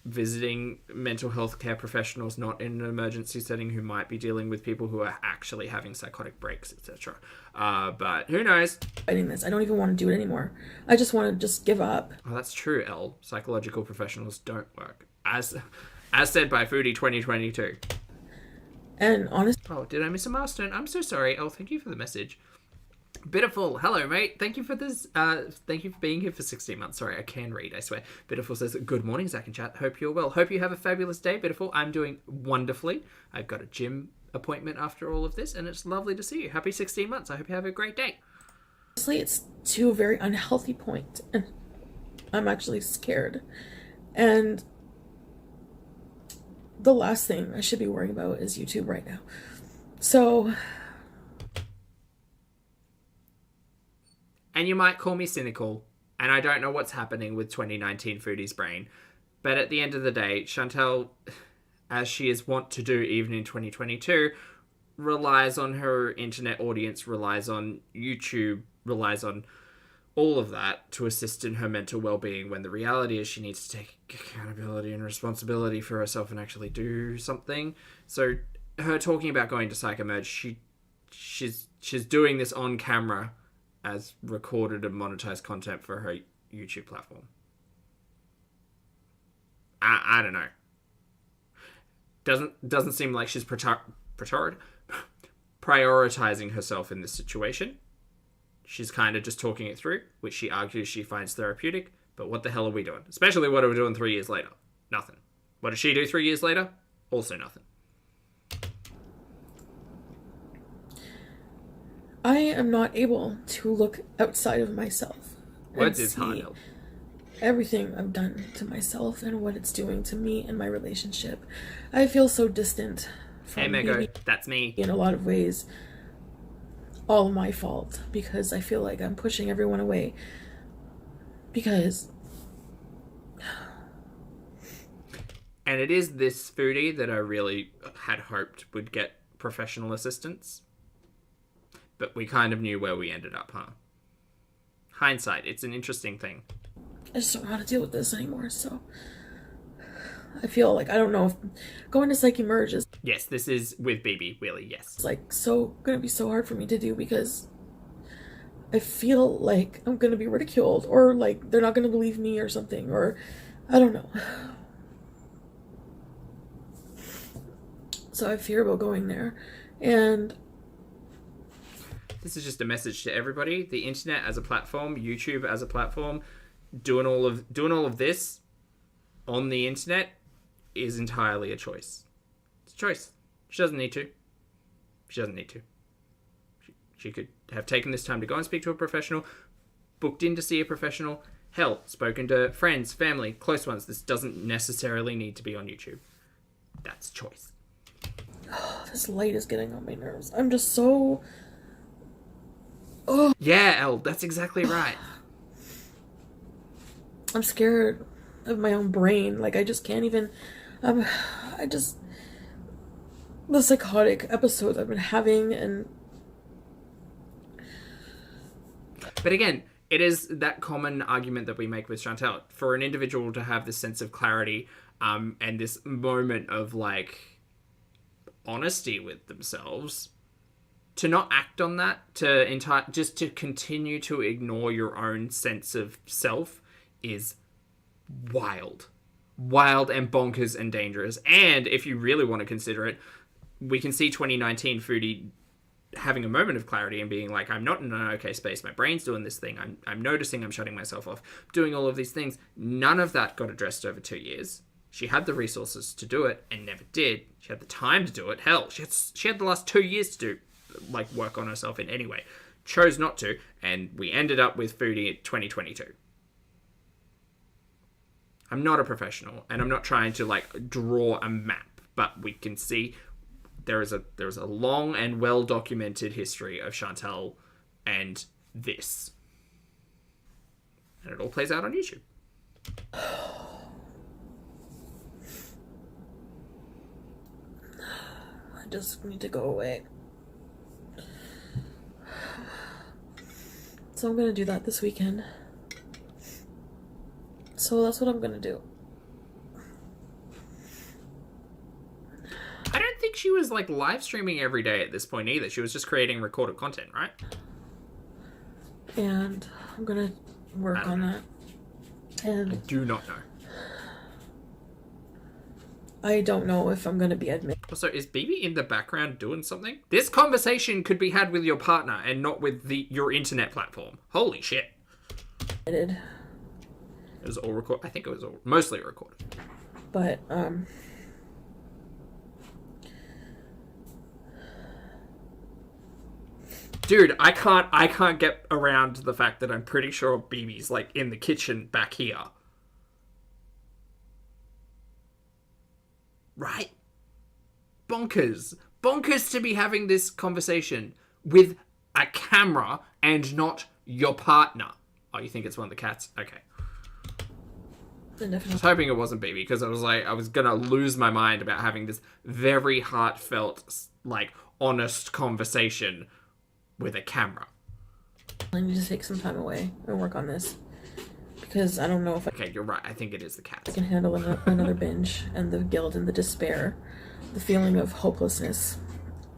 visiting mental health care professionals not in an emergency setting who might be dealing with people who are actually having psychotic breaks, etc. But who knows? Fighting this. I don't even want to do it anymore. I just want to just give up. Oh, that's true, Elle. Psychological professionals don't work. As said by Foodie 2022. And honestly... Oh, did I miss a milestone? I'm so sorry. Oh, thank you for the message. Bitterful, hello mate. Thank you for this. Thank you for being here for 16 months. Sorry, I can read, I swear. Bitterful says, good morning, Zach and chat. Hope you're well. Hope you have a fabulous day, Bitterful. I'm doing wonderfully. I've got a gym appointment after all of this, and it's lovely to see you. Happy 16 months. I hope you have a great day. Honestly, it's to a very unhealthy point, and I'm actually scared. And the last thing I should be worrying about is YouTube right now. So... And you might call me cynical, and I don't know what's happening with 2019 Foodie's brain, but at the end of the day, Chantal, as she is wont to do even in 2022, relies on her internet audience, relies on YouTube, relies on all of that to assist in her mental well-being, when the reality is she needs to take accountability and responsibility for herself and actually do something. So her talking about going to Psych Emerge, she's doing this on camera as recorded and monetized content for her YouTube platform. I don't know. Doesn't seem like she's prioritizing herself in this situation. She's kind of just talking it through, which she argues she finds therapeutic. But what the hell are we doing? Especially what are we doing 3 years later? Nothing. What does she do 3 years later? Also nothing. I am not able to look outside of myself. Words is hard. Everything I've done to myself and what it's doing to me and my relationship. I feel so distant from Hey, Mego, that's me. In a lot of ways, all my fault, because I feel like I'm pushing everyone away. Because... And it is this Foodie that I really had hoped would get professional assistance. But we kind of knew where we ended up, huh? Hindsight, it's an interesting thing. I just don't know how to deal with this anymore, so... I feel like, I don't know if going to Psyche Merge is... Yes, this is with BB, really, yes. It's like gonna be so hard for me to do, because I feel like I'm gonna be ridiculed, or like they're not gonna believe me or something, or I don't know. So I fear about going there, and... This is just a message to everybody. The internet as a platform, YouTube as a platform, doing all of this on the internet is entirely a choice. It's a choice. She doesn't need to. She could have taken this time to go and speak to a professional, booked in to see a professional, hell, spoken to friends, family, close ones. This doesn't necessarily need to be on YouTube. That's choice. This light is getting on my nerves. I'm just so... Oh. Yeah, Elle, that's exactly right. I'm scared of my own brain. Like, I just can't even... I just, the psychotic episodes I've been having, and but again, it is that common argument that we make with Chantal. For an individual to have this sense of clarity, and this moment of like honesty with themselves, to not act on that, just to continue to ignore your own sense of self, is wild and bonkers and dangerous. And if you really want to consider it, we can see 2019 Foodie having a moment of clarity and being like, I'm not in an okay space, my brain's doing this thing, I'm noticing I'm shutting myself off, doing all of these things. None of that got addressed over 2 years. She had the resources to do it and never did. She had the time to do it. Hell, she had the last 2 years to do like work on herself in any way. Chose not to, and we ended up with Foodie 2022. I'm not a professional, and I'm not trying to like draw a map, but we can see there's a long and well documented history of Chantal and this, and it all plays out on YouTube. I just need to go away. So I'm gonna do that this weekend. So that's what I'm gonna do. I don't think she was like live streaming every day at this point either. She was just creating recorded content, right? And I'm gonna work on that. And I do not know. I don't know if I'm gonna be admitted. Also, is BB in the background doing something? This conversation could be had with your partner and not with your internet platform. Holy shit. It was all recorded. I think it was all mostly recorded. But, dude, I can't get around the fact that I'm pretty sure BB's like in the kitchen back here. Right? Bonkers to be having this conversation with a camera and not your partner. Oh, you think it's one of the cats? Okay. I was hoping it wasn't BB, because I was gonna lose my mind about having this very heartfelt, like, honest conversation with a camera. I need to take some time away and work on this, because I don't know if Okay, you're right. I think it is the cats. I can handle another binge, and the guilt and the despair, the feeling of hopelessness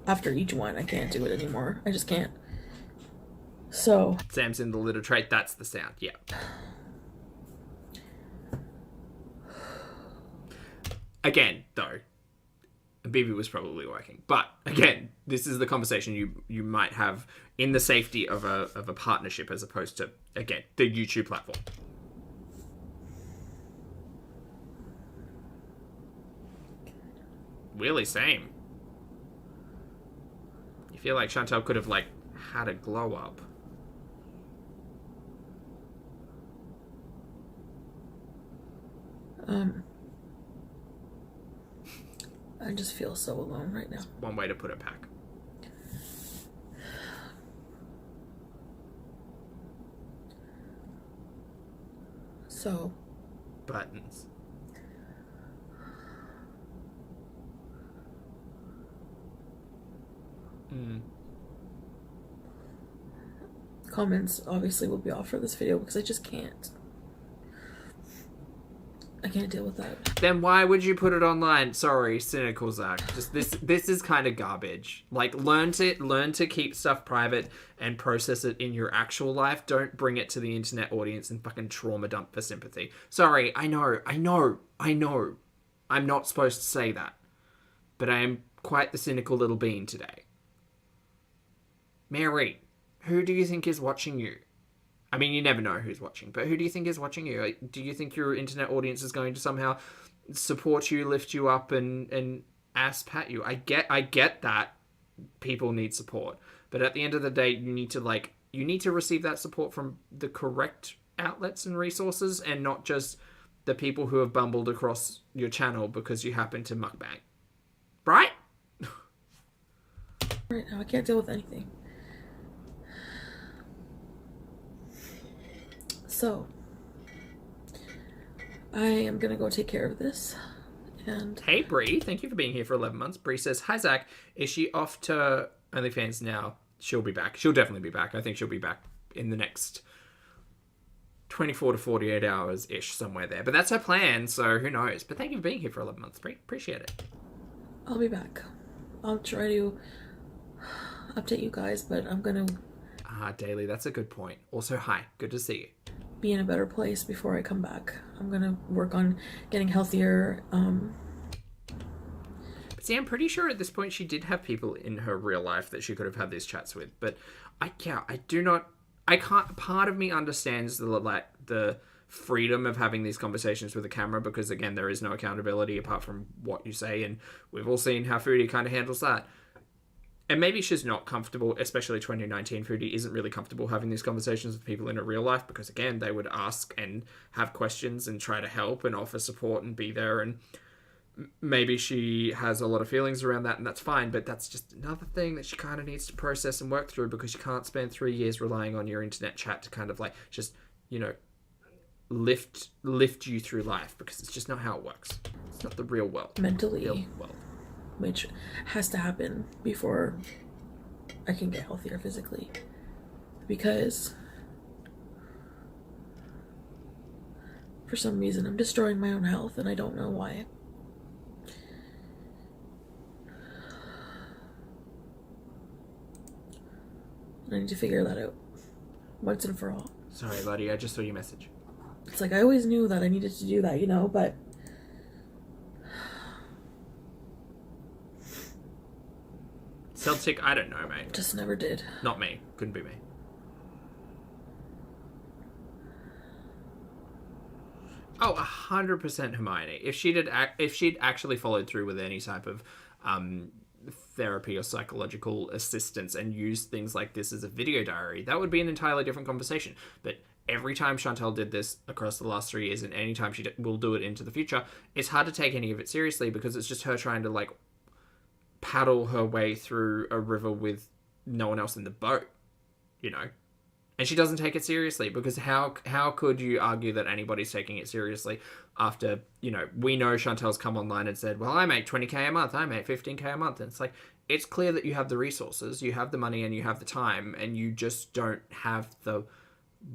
after each one. I can't do it anymore. I just can't. So Sam's in the litter tray. That's the sound. Yeah. Again, though, BB was probably working. But again, this is the conversation you might have in the safety of a partnership, as opposed to, again, the YouTube platform. Really same. You feel like Chantal could have like had a glow up. I just feel so alone right now. That's one way to put it, Pack. So buttons. Comments obviously will be off for this video because I just can't. I can't deal with that. Then why would you put it online? Sorry, cynical Zach. Just this is kind of garbage. Like, learn to keep stuff private and process it in your actual life. Don't bring it to the internet audience and fucking trauma dump for sympathy. Sorry, I know. I'm not supposed to say that. But I am quite the cynical little bean today. Mary, who do you think is watching you? I mean, you never know who's watching, but who do you think is watching you? Like, do you think your internet audience is going to somehow support you, lift you up, and ass pat you? I get that people need support, but at the end of the day, you need to receive that support from the correct outlets and resources, and not just the people who have bumbled across your channel because you happen to mukbang. Right? Right now, I can't deal with anything. So, I am gonna go take care of this, And hey, Bree, thank you for being here for 11 months. Bree says, hi, Zach. Is she off to OnlyFans now? She'll be back. She'll definitely be back. I think she'll be back in the next 24 to 48 hours-ish, somewhere there. But that's her plan, so who knows. But thank you for being here for 11 months, Bree. Appreciate it. I'll be back. I'll try to update you guys, but I'm going to... Daily, that's a good point. Also, hi. Good to see you. Be in a better place before I come back. I'm going to work on getting healthier. But see, I'm pretty sure at this point she did have people in her real life that she could have had these chats with. But I can't... Part of me understands the freedom of having these conversations with a camera because, again, there is no accountability apart from what you say, and we've all seen how Foodie kind of handles that. And maybe she's not comfortable, especially 2019 Foodie isn't really comfortable having these conversations with people in her real life because, again, they would ask and have questions and try to help and offer support and be there, and maybe she has a lot of feelings around that, and that's fine, but that's just another thing that she kind of needs to process and work through because you can't spend 3 years relying on your internet chat to kind of like just, you know, lift you through life because it's just not how it works. It's not the real world. Mentally. Real world. Which has to happen before I can get healthier physically. Because for some reason I'm destroying my own health and I don't know why. I need to figure that out once and for all. Sorry, buddy, I just saw your message. It's like I always knew that I needed to do that, you know, but Celtic, I don't know, mate. just never did. Not me. Couldn't be me. Oh, 100% Hermione. If she'd actually followed through with any type of therapy or psychological assistance and used things like this as a video diary, that would be an entirely different conversation. But every time Chantal did this across the last 3 years, and any time she will do it into the future, it's hard to take any of it seriously because it's just her trying to like paddle her way through a river with no one else in the boat, you know. And she doesn't take it seriously because how could you argue that anybody's taking it seriously after, you know, we know Chantal's come online and said, well, I make 20k a month, I make 15k a month. And it's like, it's clear that you have the resources, you have the money and you have the time, and you just don't have the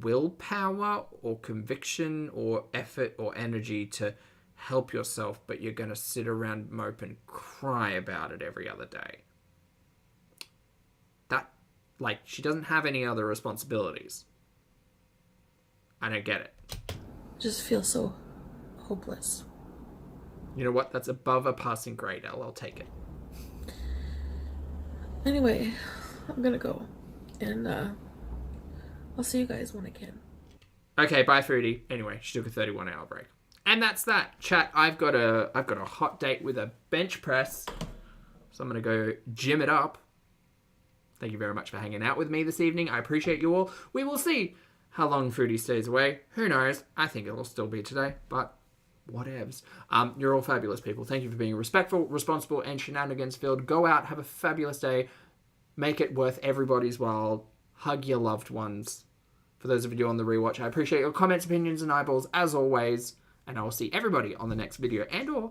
willpower or conviction or effort or energy to help yourself, but you're going to sit around, mope and cry about it every other day. That, like, she doesn't have any other responsibilities. I don't get it. Just feel so hopeless. You know what? That's above a passing grade, Elle. I'll take it. Anyway, I'm gonna go. And I'll see you guys when I can. Okay, bye, Foodie. Anyway, she took a 31-hour break. And that's that. Chat, I've got a hot date with a bench press. So I'm going to go gym it up. Thank you very much for hanging out with me this evening. I appreciate you all. We will see how long Foodie stays away. Who knows? I think it'll still be today, but whatevs. You're all fabulous people. Thank you for being respectful, responsible, and shenanigans filled. Go out, have a fabulous day. Make it worth everybody's while. Hug your loved ones. For those of you on the rewatch, I appreciate your comments, opinions, and eyeballs as always. And I will see everybody on the next video and or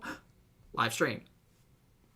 live stream.